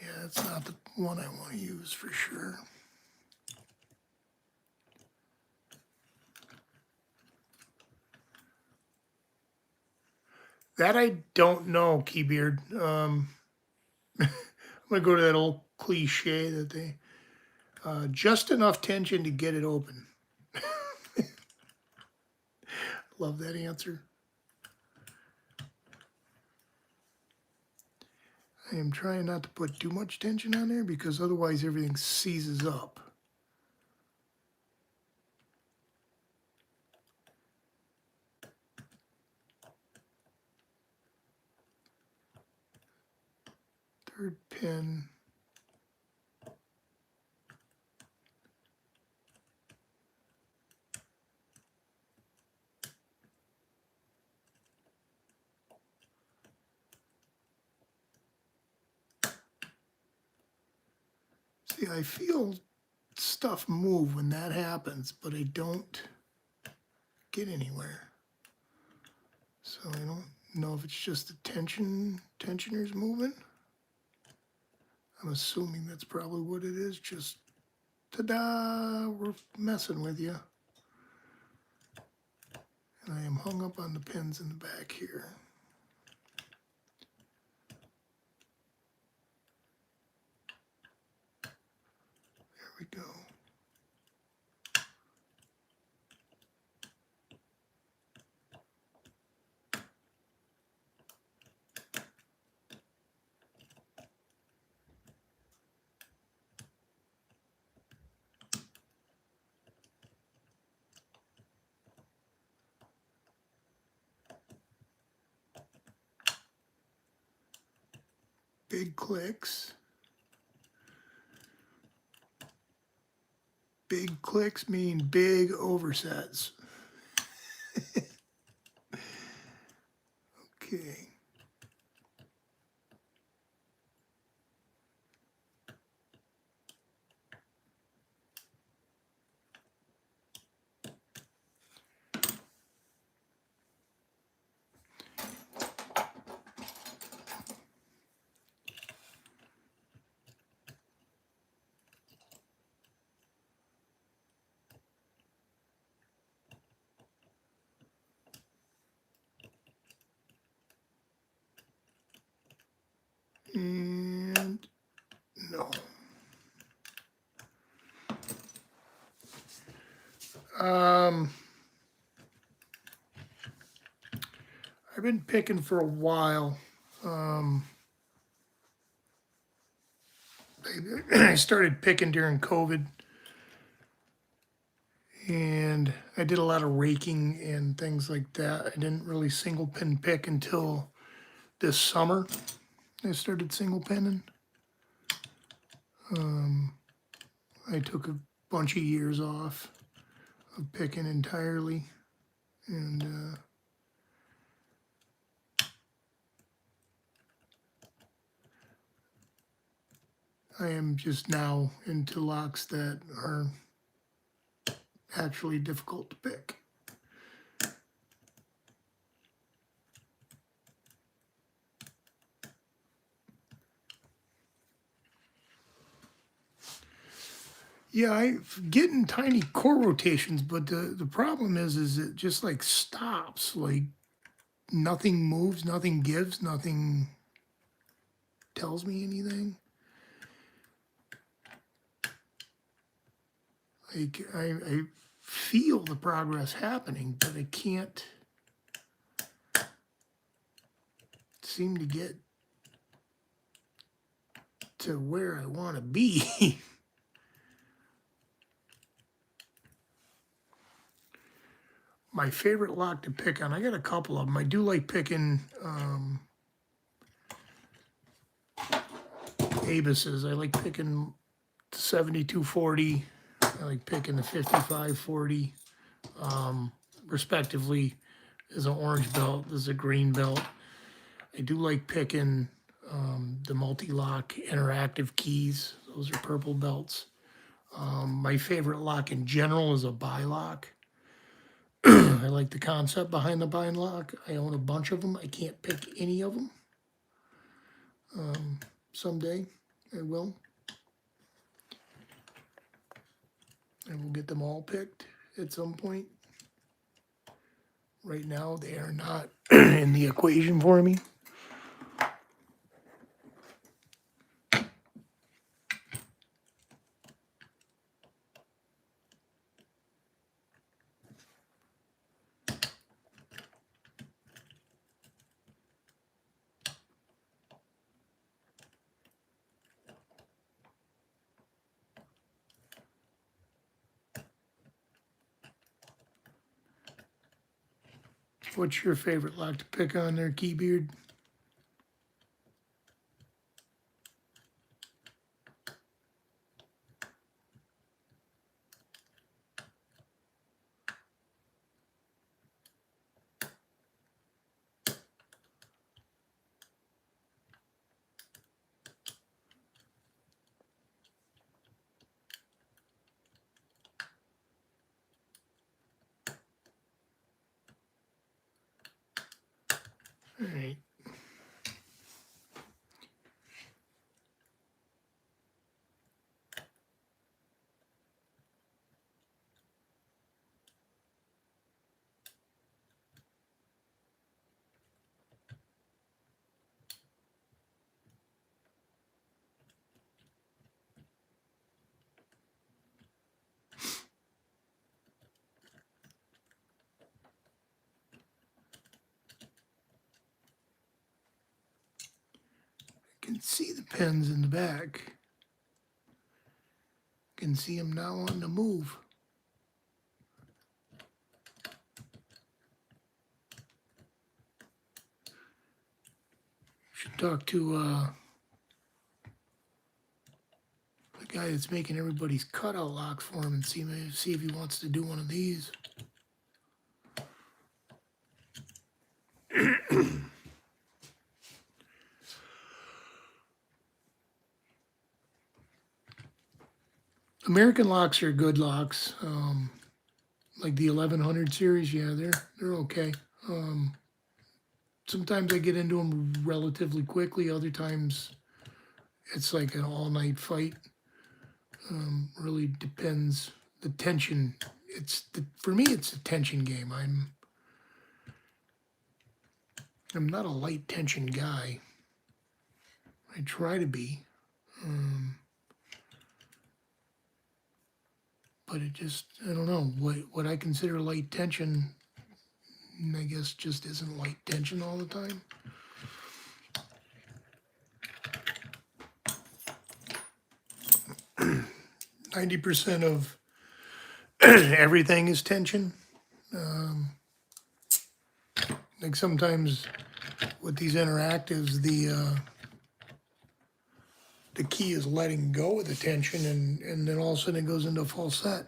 Yeah, that's not the one I want to use for sure. That I don't know, Keybeard. I'm going to go to that old cliche that they, just enough tension to get it open. Love that answer. I am trying not to put too much tension on there because otherwise everything seizes up. Third pin. See, I feel stuff move when that happens, but I don't get anywhere. So I don't know if it's just the tensioners moving. I'm assuming that's probably what it is. Just, ta-da, we're messing with you. And I am hung up on the pins in the back here. There we go. Big clicks. Big clicks mean big oversets. Okay. And no. I've been picking for a while. I started picking during COVID, and I did a lot of raking and things like that. I didn't really single pin pick until this summer. I started single pinning. I took a bunch of years off of picking entirely, and I am just now into locks that are actually difficult to pick. Yeah, I'm getting tiny core rotations, but the problem is it just like stops. Like nothing moves, nothing gives, nothing tells me anything. Like I feel the progress happening, but I can't seem to get to where I want to be. My favorite lock to pick on, I got a couple of them. I do like picking Abises. I like picking the 7240. I like picking the 5540. respectively. There's an orange belt, there's a green belt. I do like picking the multi-lock interactive keys. Those are purple belts. My favorite lock in general is a bi-lock. I like the concept behind the bind lock. I own a bunch of them. I can't pick any of them. Someday I will. I will get them all picked at some point. Right now they are not in the equation for me. What's your favorite lock to pick on there, Keybeard? All right. I can see the pins in the back. I can see them now on the move. Should talk to the guy that's making everybody's cutout locks for him and see if he wants to do one of these. American locks are good locks. Like the 1100 series, yeah, they're okay. Sometimes I get into them relatively quickly. Other times it's like an all-night fight. Really depends. The tension. For me, it's a tension game. I'm not a light tension guy. I try to be. But it just, I don't know, what I consider light tension, I guess just isn't light tension all the time. – 90% of everything is tension. Like sometimes with these interactives, the key is letting go of the tension, and then all of a sudden it goes into a falset,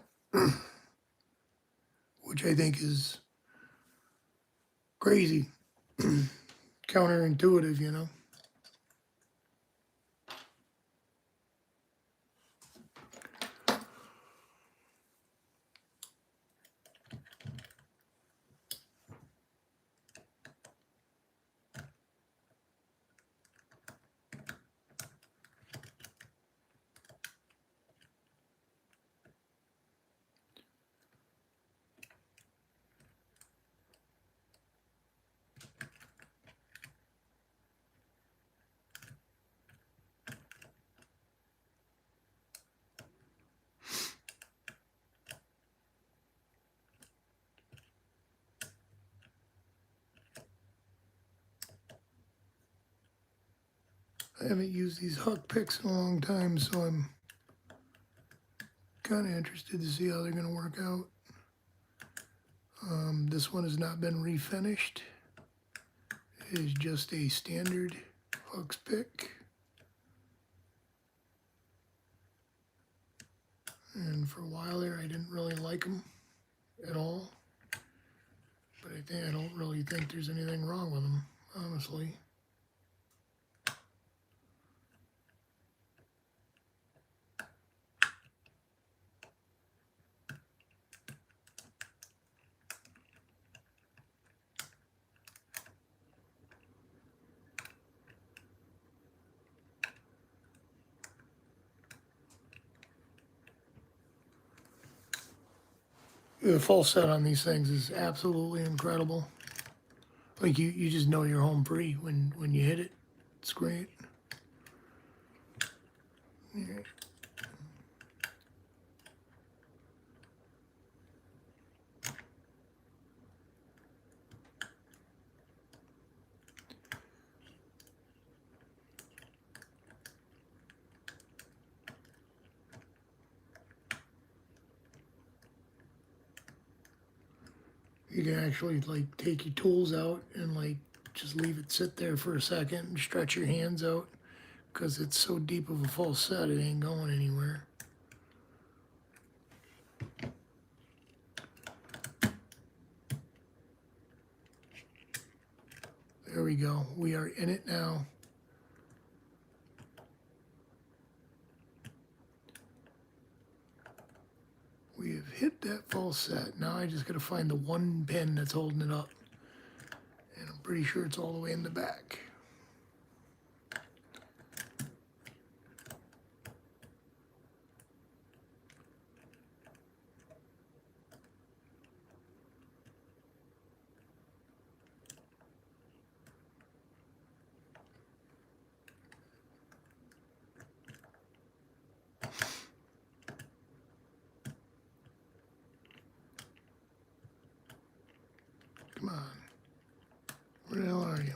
which I think is crazy, counterintuitive, you know. I haven't used these huck picks in a long time, so I'm kind of interested to see how they're going to work out. This one has not been refinished. It is just a standard hucks pick. And for a while there, I didn't really like them. at all. But I don't really think there's anything wrong with them, honestly. The false set on these things is absolutely incredible. Like you just know you're home free when you hit it. It's great. Yeah. You can actually like take your tools out and like just leave it sit there for a second and stretch your hands out because it's so deep of a false set it ain't going anywhere. There we go. We are in it now. We have hit that false set. Now I just got to find the one pin that's holding it up. And I'm pretty sure it's all the way in the back. Come on. Where the hell are you?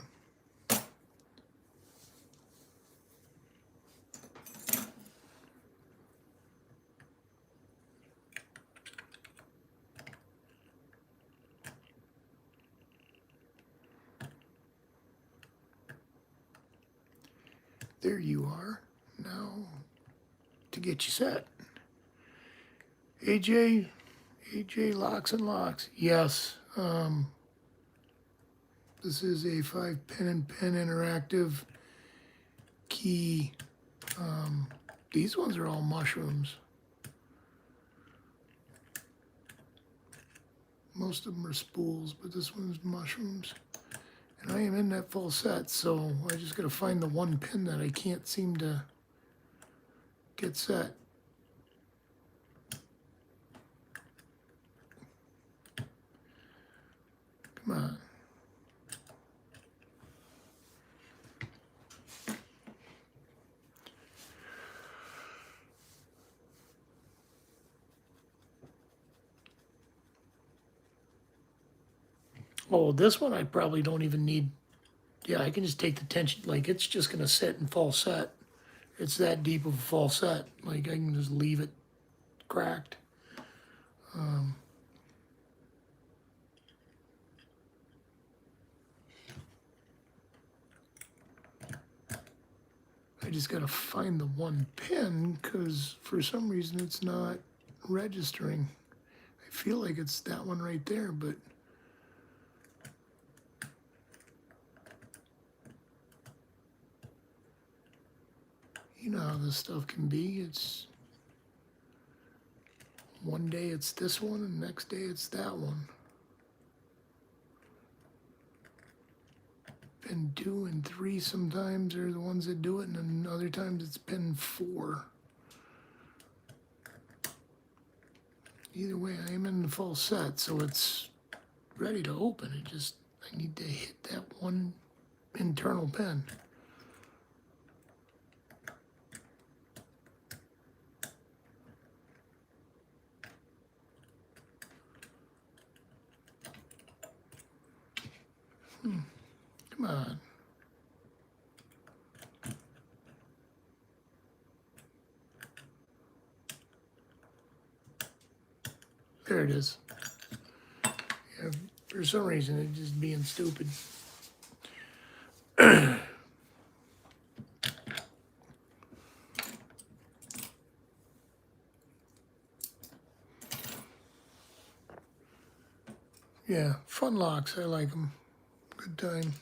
There you are. Now to get you set. AJ Locks and Locks. Yes. This is a 5-pin and pin interactive key. These ones are all mushrooms. Most of them are spools, but this one's mushrooms. And I am in that full set, so I just gotta find the one pin that I can't seem to get set. Come on. Oh, this one I probably don't even need. Yeah, I can just take the tension. Like, it's just going to sit and fall set. It's that deep of a fall set. Like, I can just leave it cracked. I just got to find the one pin because for some reason it's not registering. I feel like it's that one right there, but you know how this stuff can be. It's one day it's this one and the next day it's that one. Pin 2 and 3 sometimes are the ones that do it, and then other times it's pin 4. Either way, I am in the full set, so it's ready to open. I need to hit that one internal pin. Come on. There it is. Yeah, for some reason, it's just being stupid. Yeah, fun locks. I like them. Good time.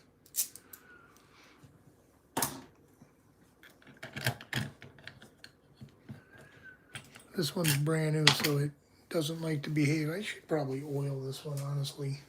This one's brand new, so it doesn't like to behave. I should probably oil this one, honestly.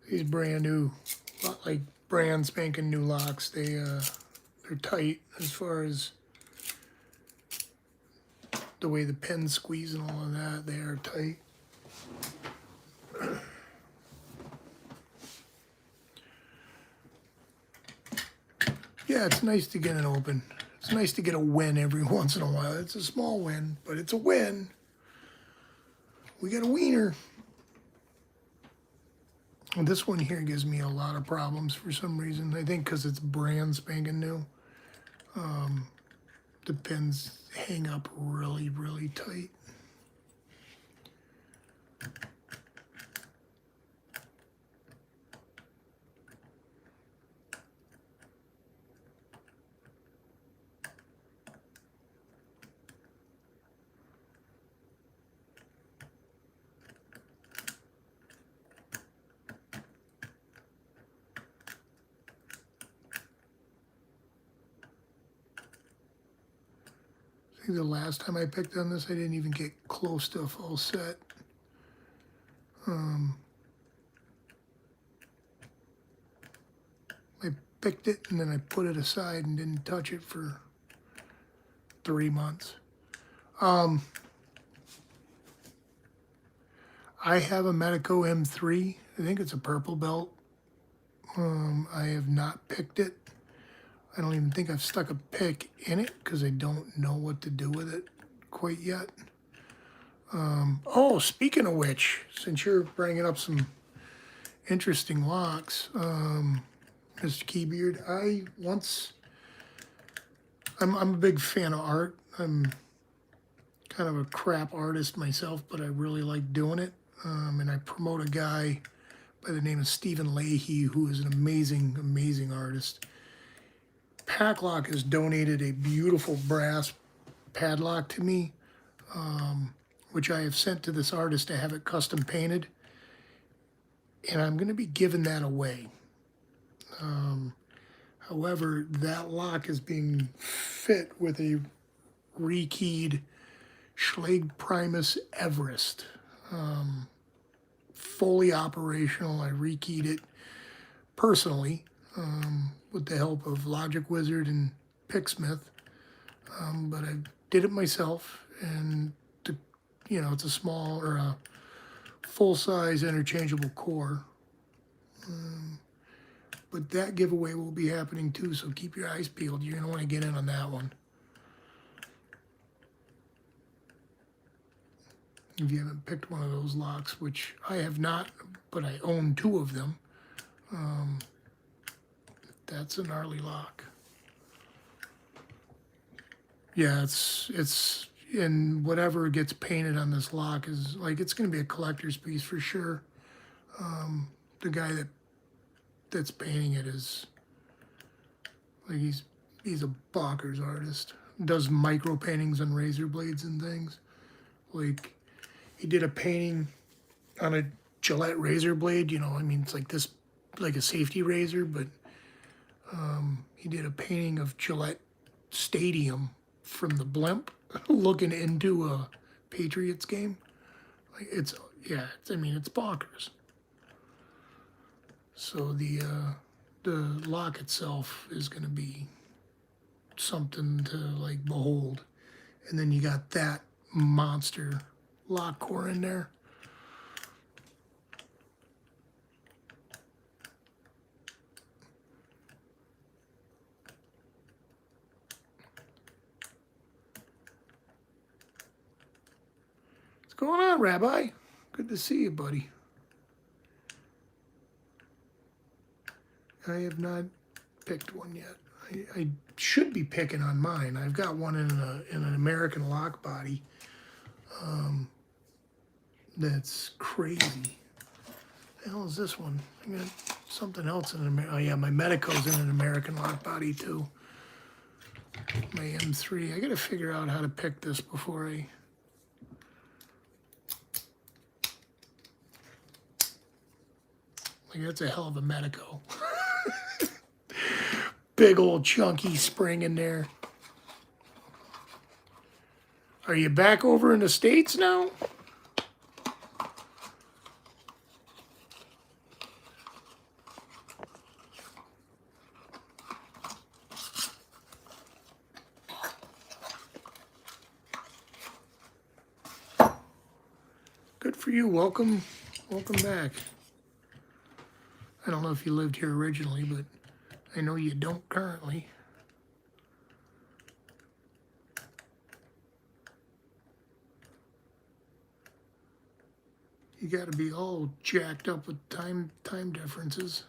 These brand new, lot like brand spanking new locks. They're tight as far as the way the pins squeeze and all of that. They are tight. Yeah, it's nice to get an open. It's nice to get a win every once in a while. It's a small win, but it's a win. We got a wiener. And this one here gives me a lot of problems for some reason. I think because it's brand spanking new. The pins hang up really, really tight. I think the last time I picked on this, I didn't even get close to a full set. I picked it and then I put it aside and didn't touch it for 3 months. I have a Medico M3. I think it's a purple belt. I have not picked it. I don't even think I've stuck a pick in it because I don't know what to do with it quite yet. Oh, speaking of which, since you're bringing up some interesting locks, Mr. Keybeard, I'm a big fan of art. I'm kind of a crap artist myself, but I really like doing it. And I promote a guy by the name of Stephen Leahy, who is an amazing, amazing artist. Packlock has donated a beautiful brass padlock to me, which I have sent to this artist to have it custom painted. And I'm going to be giving that away. However, that lock is being fit with a rekeyed Schlage Primus Everest. Fully operational. I rekeyed it personally with the help of Logic Wizard and Picksmith. But I did it myself, and it's a small or a full-size interchangeable core. But that giveaway will be happening too, so keep your eyes peeled. You're going to want to get in on that one. If you haven't picked one of those locks, which I have not, but I own 2 of them, that's a gnarly lock. Yeah, it's and whatever gets painted on this lock is like, it's going to be a collector's piece for sure. The guy that's painting it is like, he's a bonkers artist. Does micro paintings on razor blades and things. Like, he did a painting on a Gillette razor blade, I mean, it's like this, like a safety razor, but he did a painting of Gillette Stadium from the blimp looking into a Patriots game. Like, it's bonkers. So the lock itself is going to be something to like behold. And then you got that monster lock core in there. going on, Rabbi? Good to see you, buddy. I have not picked one yet. I should be picking on mine. I've got one in an American lock body. That's crazy. The hell is this one? I got something else in an American. Oh yeah, my Medico's in an American lock body too. My M3. I gotta figure out how to pick this before I. Like, that's a hell of a Medico. Big old chunky spring in there. Are you back over in the States now? Good for you. Welcome back. I don't know if you lived here originally, but I know you don't currently. You got to be all jacked up with time differences.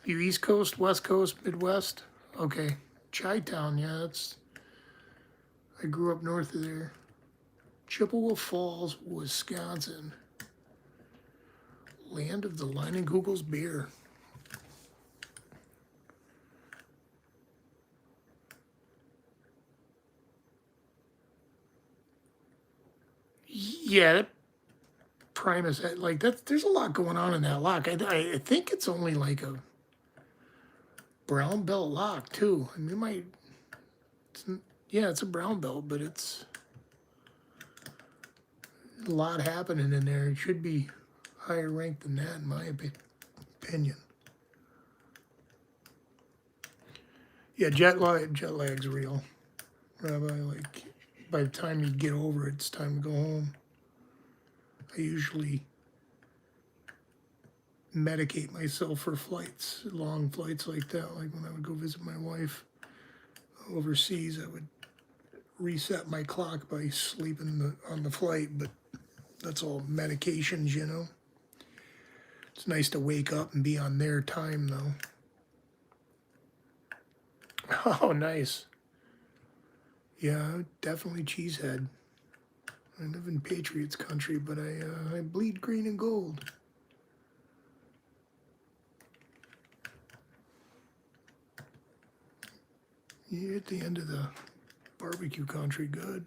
You East Coast, West Coast, Midwest? Okay. Chi-Town, yeah, that's... I grew up north of there. Chippewa Falls, Wisconsin. Land of the Leinenkugel's beer. Yeah, that Primus, like, there's a lot going on in that lock. I think it's only like a brown belt lock, too. I mean, it might... yeah, it's a brown belt, but it's... a lot happening in there. It should be higher ranked than that, in my opinion. Yeah, jet lag's real. Rabbi, like, by the time you get over it, it's time to go home. I usually medicate myself for flights, long flights like that. Like when I would go visit my wife overseas, I would reset my clock by sleeping on the flight, but that's all medications, you know. It's nice to wake up and be on their time, though. Oh, nice. Yeah, definitely cheesehead. I live in Patriots country, but I bleed green and gold. You're at the end of the barbecue country, good.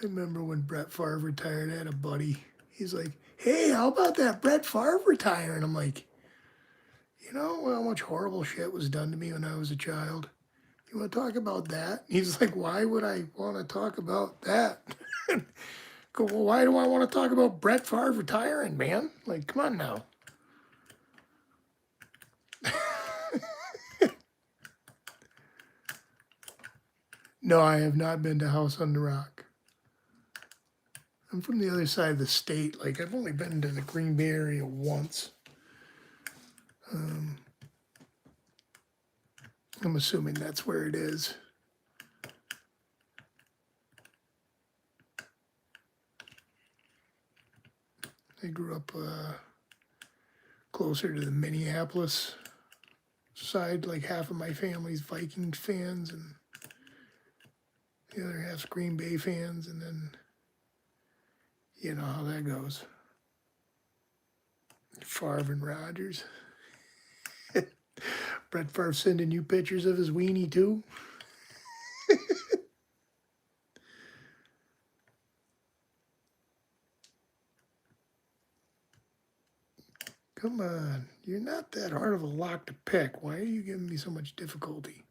I remember when Brett Favre retired, I had a buddy. He's like, hey, how about that Brett Favre retiring? I'm like, you know how much horrible shit was done to me when I was a child? You want to talk about that? He's like, why would I want to talk about that? Go, well, why do I want to talk about Brett Favre retiring, man? Like, come on now. No, I have not been to House on the Rock. I'm from the other side of the state. Like, I've only been to the Green Bay area once. I'm assuming that's where it is. I grew up closer to the Minneapolis side. Like, half of my family's Vikings fans, and the other half's Green Bay fans, and then you know how that goes. Favre and Rodgers. Brett Favre sending you pictures of his weenie, too? Come on. You're not that hard of a lock to pick. Why are you giving me so much difficulty?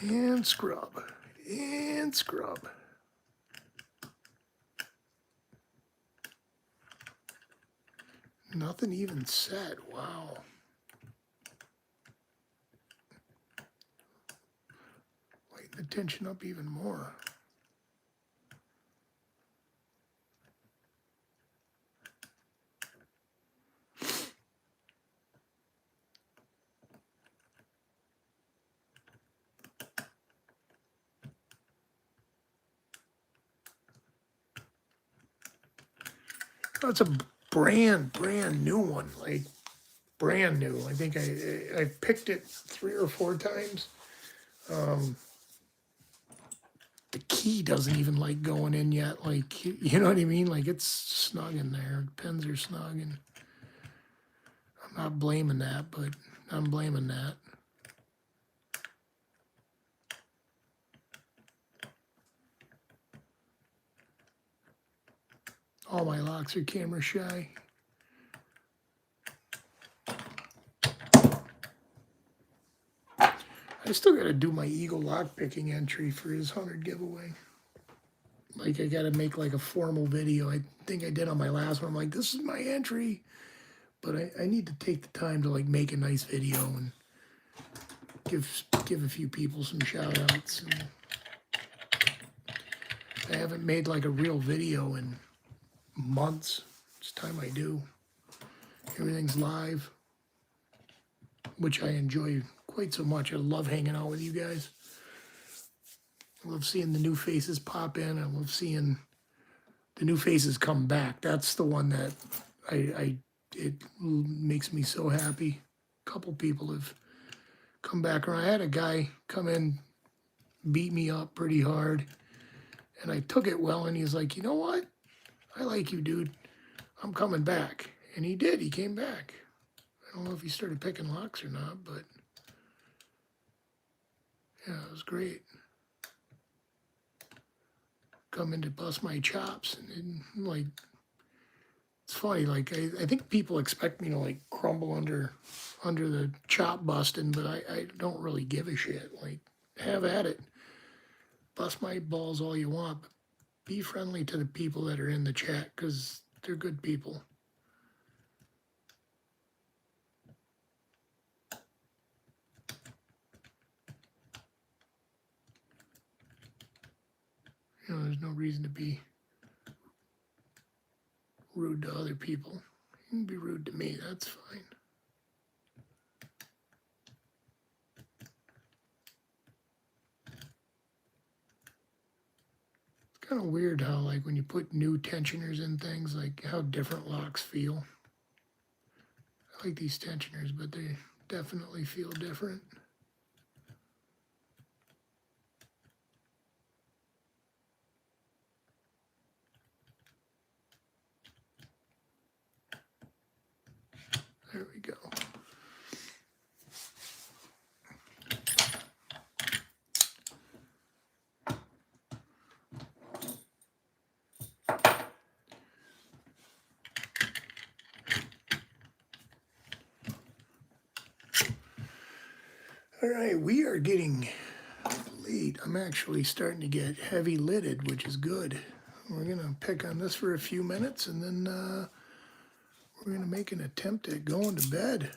And scrub. And scrub. Nothing even said. Wow. Lighten the tension up even more. It's a brand new one, like brand new. I think I picked it 3 or 4 times. The key doesn't even like going in yet. Like, you know what I mean? Like, it's snug in there. The pins are snug, and I'm not blaming that, but I'm blaming that. All my locks are camera shy. I still got to do my Eagle lockpicking entry for his 100 giveaway. Like, I got to make like a formal video. I think I did on my last one. I'm like, this is my entry. But I need to take the time to like make a nice video and give a few people some shout outs. And I haven't made like a real video in months. It's time I do. Everything's live, which I enjoy quite so much. I love hanging out with you guys. I love seeing the new faces pop in. I love seeing the new faces come back. That's the one that it makes me so happy. A couple people have come back around. I had a guy come in, beat me up pretty hard, and I took it well, and he's like, you know what? I like you, dude. I'm coming back. And he did. He came back. I don't know if he started picking locks or not, but yeah, it was great. Come in to bust my chops, and like, it's funny. Like, I think people expect me to like crumble under the chop busting, but I don't really give a shit. Like, have at it. Bust my balls all you want, but be friendly to the people that are in the chat, because they're good people. You know, there's no reason to be rude to other people. You can be rude to me, that's fine. It's kind of weird how, like, when you put new tensioners in things, like how different locks feel. I like these tensioners, but they definitely feel different. There we go. All right, we are getting late. I'm actually starting to get heavy lidded, which is good. We're going to pick on this for a few minutes, and then we're going to make an attempt at going to bed.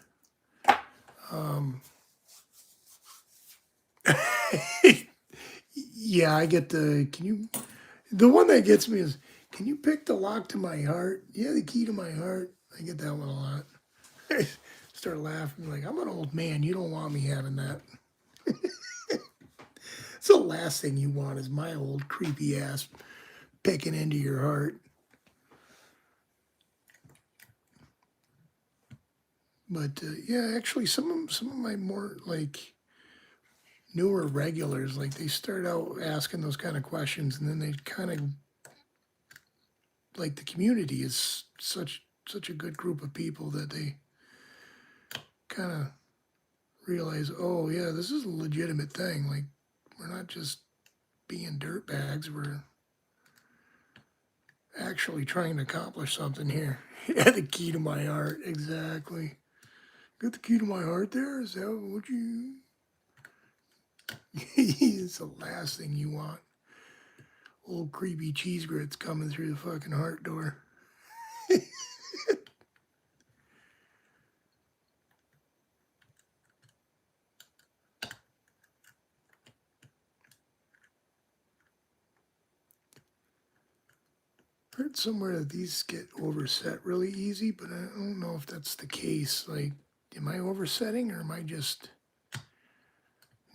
Yeah, I get the one that gets me is, can you pick the lock to my heart? Yeah, the key to my heart. I get that one a lot. I start laughing, like, I'm an old man. You don't want me having that. It's the last thing you want is my old creepy ass picking into your heart. But yeah, actually, some of my more like newer regulars, like they start out asking those kind of questions, and then they kind of like the community is such a good group of people that they kind of realize, oh yeah, this is a legitimate thing. Like, we're not just being dirtbags. We're actually trying to accomplish something here. Yeah, the key to my heart, exactly. Got the key to my heart there? Is that what you... It's the last thing you want. Old creepy cheese grits coming through the fucking heart door. Heard somewhere that these get overset really easy, but I don't know if that's the case. Like, am I oversetting, or am I just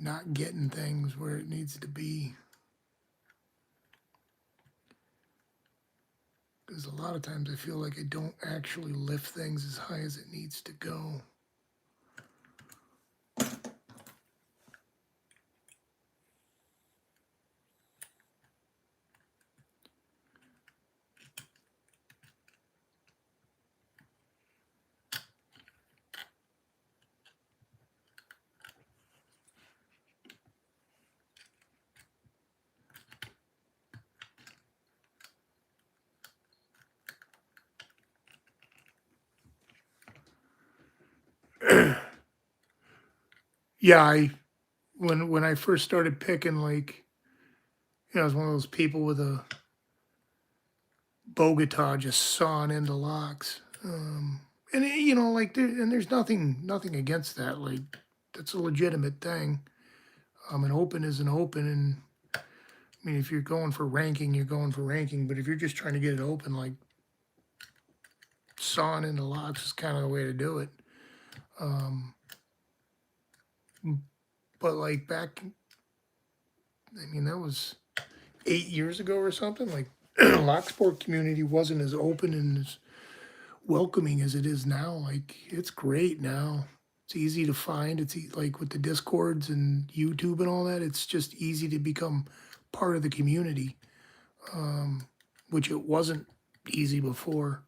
not getting things where it needs to be? Because a lot of times I feel like I don't actually lift things as high as it needs to go. Yeah, when I first started picking, like, I was one of those people with a Bogota just sawing into locks. And like, there's nothing against that. Like, that's a legitimate thing. An open is an open, and I mean, if you're going for ranking, you're going for ranking. But if you're just trying to get it open, like, sawing into locks is kind of the way to do it. But like back, I mean, that was 8 years ago or something. Like, Locksport community wasn't as open and as welcoming as it is now. Like, it's great now. It's easy to find. Like with the Discords and YouTube and all that. It's just easy to become part of the community, which it wasn't easy before.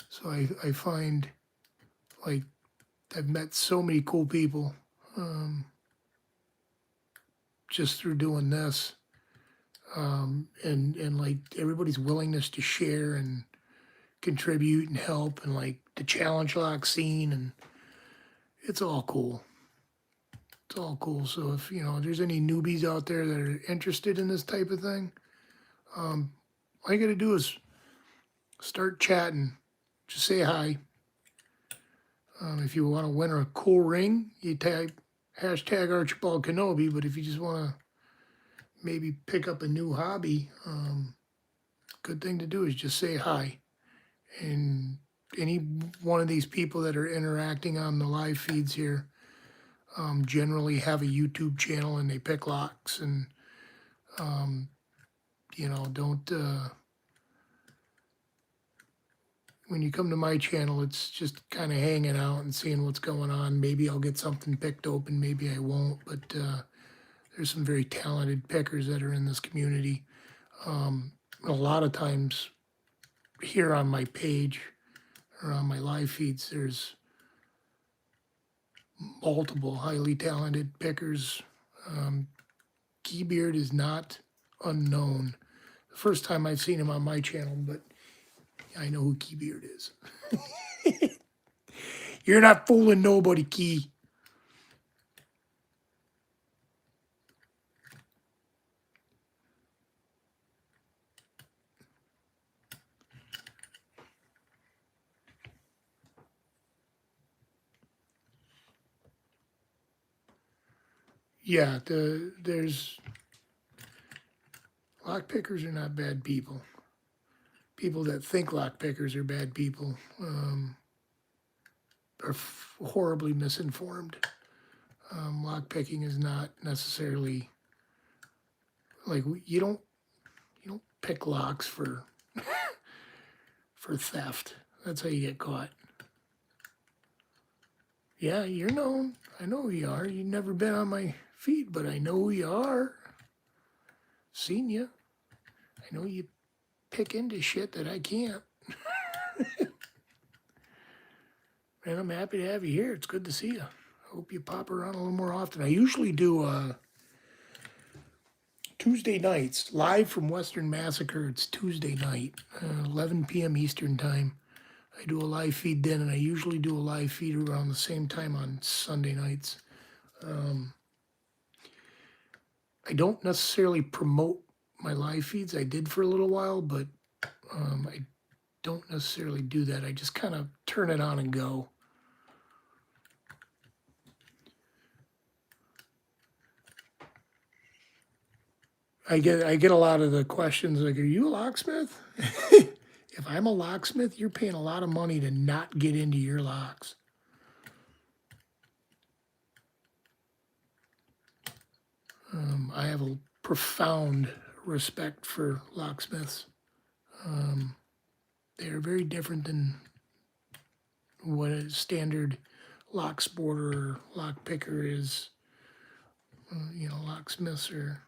So I find, like, I've met so many cool people just through doing this. And like everybody's willingness to share and contribute and help, and like the challenge lock scene, and it's all cool. It's all cool. So if there's any newbies out there that are interested in this type of thing, all you got to do is start chatting. Just say hi. If you want to win a cool ring, you type hashtag Archibald Kenobi. But if you just want to maybe pick up a new hobby, good thing to do is just say hi. And any one of these people that are interacting on the live feeds here generally have a YouTube channel and they pick locks, and don't when you come to my channel, it's just kind of hanging out and seeing what's going on. Maybe I'll get something picked open, maybe I won't, but there's some very talented pickers that are in this community. A lot of times here on my page or on my live feeds, there's multiple highly talented pickers. Keybeard is not unknown. The first time I've seen him on my channel, but I know who Keybeard is. You're not fooling nobody, Key. Yeah, there's lock pickers are not bad people. People that think lock pickers are bad people are horribly misinformed. Lock picking is not necessarily like you don't pick locks for for theft. That's how you get caught. Yeah, you're known. I know who you are. You've never been on my feed, but I know who you are. Seen you. I know you pick into shit that I can't. And I'm happy to have you here. It's good to see you. I hope you pop around a little more often. I usually do Tuesday nights, live from Western Massacre. It's Tuesday night, 11 p.m. Eastern Time. I do a live feed then, and I usually do a live feed around the same time on Sunday nights. I don't necessarily promote my live feeds. I did for a little while, but I don't necessarily do that. I just kind of turn it on and go. I get a lot of the questions like, "Are you a locksmith?" If I'm a locksmith, you're paying a lot of money to not get into your locks. I have a profound respect for locksmiths. They are very different than what a standard locksport or lockpicker is. Locksmiths are,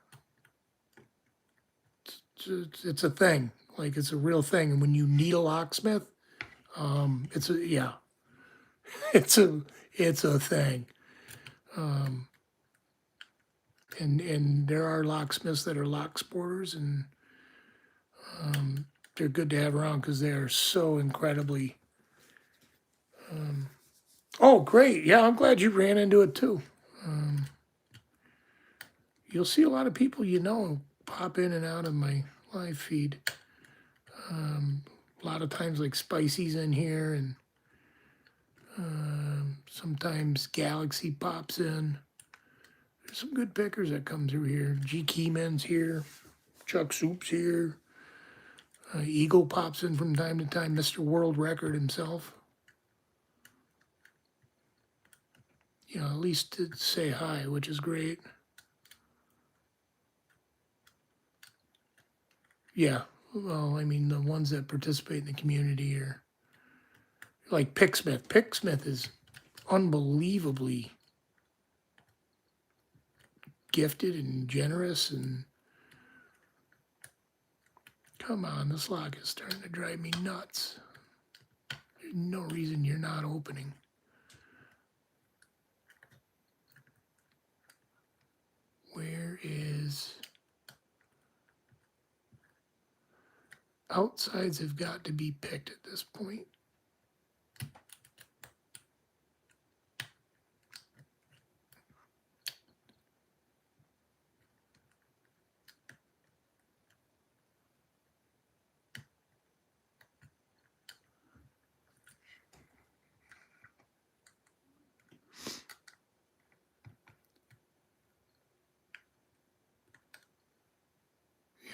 it's a thing. Like, it's a real thing. And when you need a locksmith, it's a, yeah, it's a thing. And there are locksmiths that are locksporters, and they're good to have around because they are so incredibly. Oh, great! Yeah, I'm glad you ran into it too. You'll see a lot of people pop in and out of my live feed. A lot of times, like Spicy's in here, and sometimes Galaxy pops in. There's some good pickers that come through here. G Keyman's here. Chuck Soup's here. Eagle pops in from time to time. Mr. World Record himself. At least to say hi, which is great. Yeah, well, I mean, the ones that participate in the community are like Picksmith. Picksmith is unbelievably gifted and generous, and come on, this lock is starting to drive me nuts. There's no reason you're not opening. Where is... Outsides have got to be picked at this point.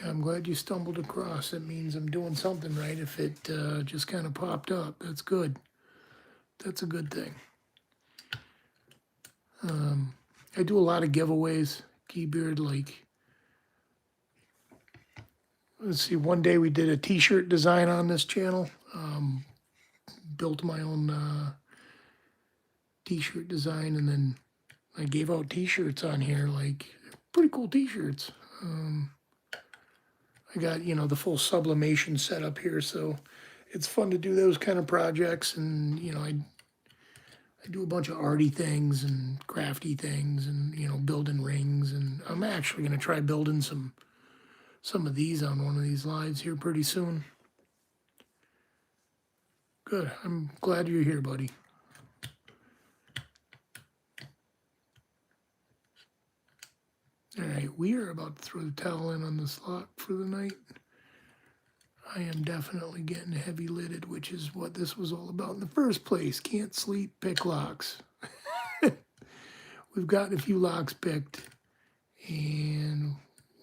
I'm glad you stumbled across. It means I'm doing something right. If it just kind of popped up, that's good. That's a good thing. I do a lot of giveaways. Keybeard, like, let's see, one day we did a t-shirt design on this channel. Built my own t-shirt design, and then I gave out t-shirts on here, like, pretty cool t-shirts. I got, the full sublimation set up here, so it's fun to do those kind of projects. And, I do a bunch of arty things and crafty things, and, building rings. And I'm actually going to try building some of these on one of these lives here pretty soon. Good. I'm glad you're here, buddy. All right, we are about to throw the towel in on this lock for the night. I am definitely getting heavy lidded, which is what this was all about in the first place. Can't sleep, pick locks. We've gotten a few locks picked, and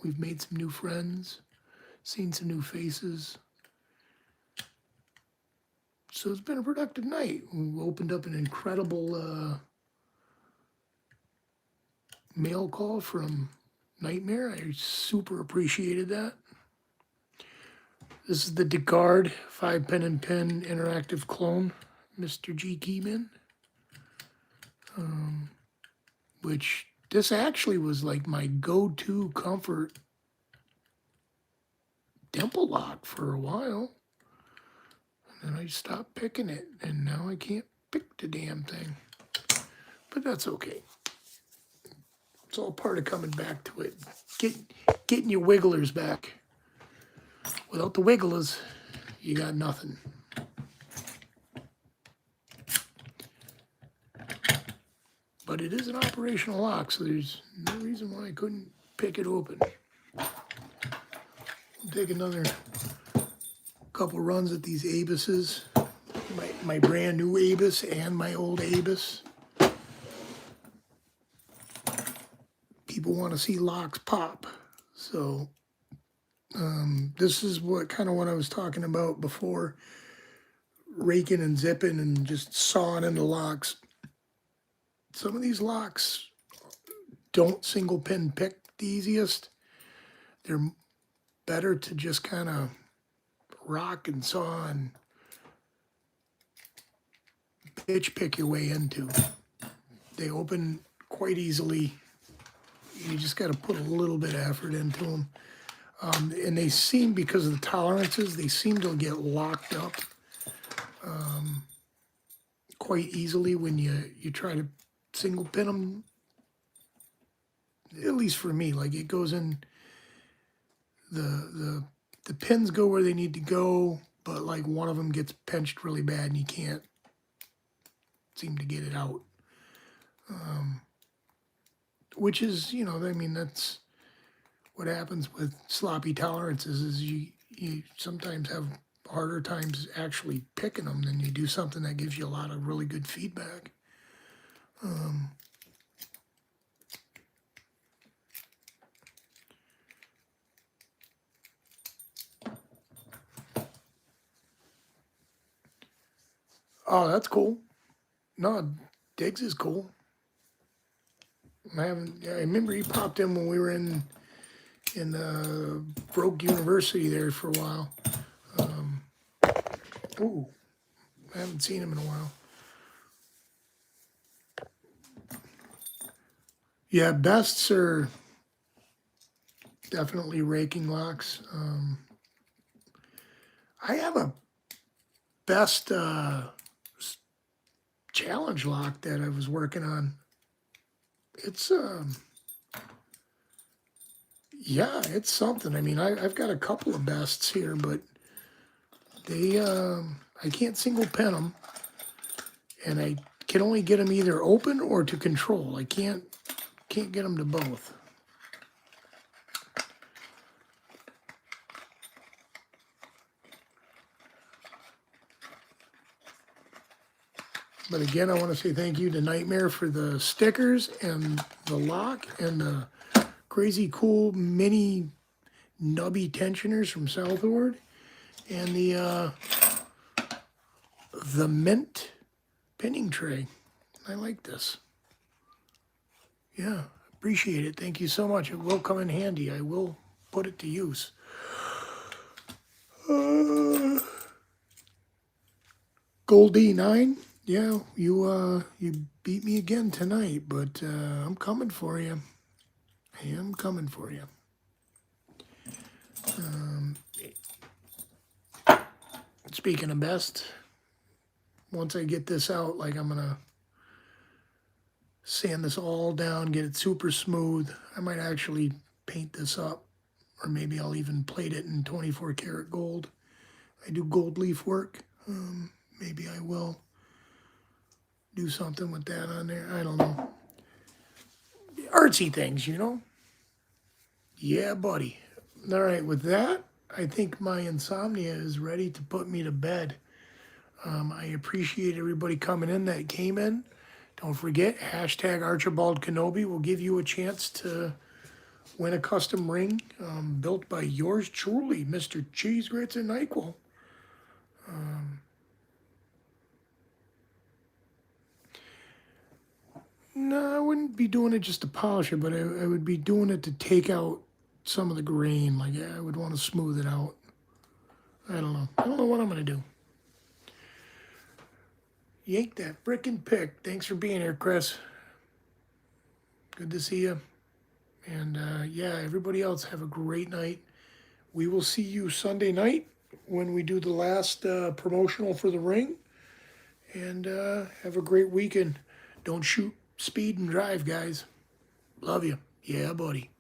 we've made some new friends, seen some new faces. So it's been a productive night. We opened up an incredible mail call from Nightmare. I super appreciated that. This is the Descartes 5-pen and pen interactive clone, Mr. G. Keyman. Which this actually was like my go-to comfort dimple lock for a while. And then I stopped picking it, and now I can't pick the damn thing. But that's okay. It's all part of coming back to it. Getting your wigglers back. Without the wigglers, you got nothing. But it is an operational lock, so there's no reason why I couldn't pick it open. I'll take another couple runs at these Abises. My brand new Abis and my old Abis. People want to see locks pop. So this is what I was talking about before. Raking and zipping and just sawing into locks. Some of these locks don't single pin pick the easiest. They're better to just kind of rock and saw and pitch pick your way into. They open quite easily. You just got to put a little bit of effort into them. And they seem, because of the tolerances, they seem to get locked up quite easily when you try to single pin them. At least for me, like it goes in, the pins go where they need to go, but like one of them gets pinched really bad and you can't seem to get it out. Which is, you know, I mean, that's what happens with sloppy tolerances, is you sometimes have harder times actually picking them than you do something that gives you a lot of really good feedback. Oh, that's cool. No, Diggs is cool. I remember he popped in when we were in Broke University there for a while. Ooh, I haven't seen him in a while. Yeah, bests are definitely raking locks. I have a best challenge lock that I was working on. It's yeah, it's something. I mean, I've got a couple of bests here, but they I can't single pin them, and I can only get them either open or to control. I can't get them to both. But again, I want to say thank you to Nightmare for the stickers and the lock and the crazy cool mini nubby tensioners from Southward, and the mint pinning tray. I like this. Yeah, appreciate it. Thank you so much. It will come in handy. I will put it to use. Goldie 9. Yeah, you beat me again tonight, but I'm coming for you. I am coming for you. Speaking of best, once I get this out, like I'm gonna sand this all down, get it super smooth. I might actually paint this up, or maybe I'll even plate it in 24 karat gold. I do gold leaf work. Maybe I will do something with that on there. I don't know. Artsy things, you know? Yeah, buddy. All right, with that, I think my insomnia is ready to put me to bed. I appreciate everybody coming in that came in. Don't forget, hashtag Archibald Kenobi will give you a chance to win a custom ring built by yours truly, Mr. Cheese Grits and NyQuil. No, I wouldn't be doing it just to polish it, but I would be doing it to take out some of the grain. Like, I would want to smooth it out. I don't know. I don't know what I'm going to do. Yank that frickin' pick. Thanks for being here, Chris. Good to see you. And yeah, everybody else, have a great night. We will see you Sunday night when we do the last promotional for the ring. And have a great weekend. Don't shoot, speed, and drive, guys. Love you. Yeah, buddy.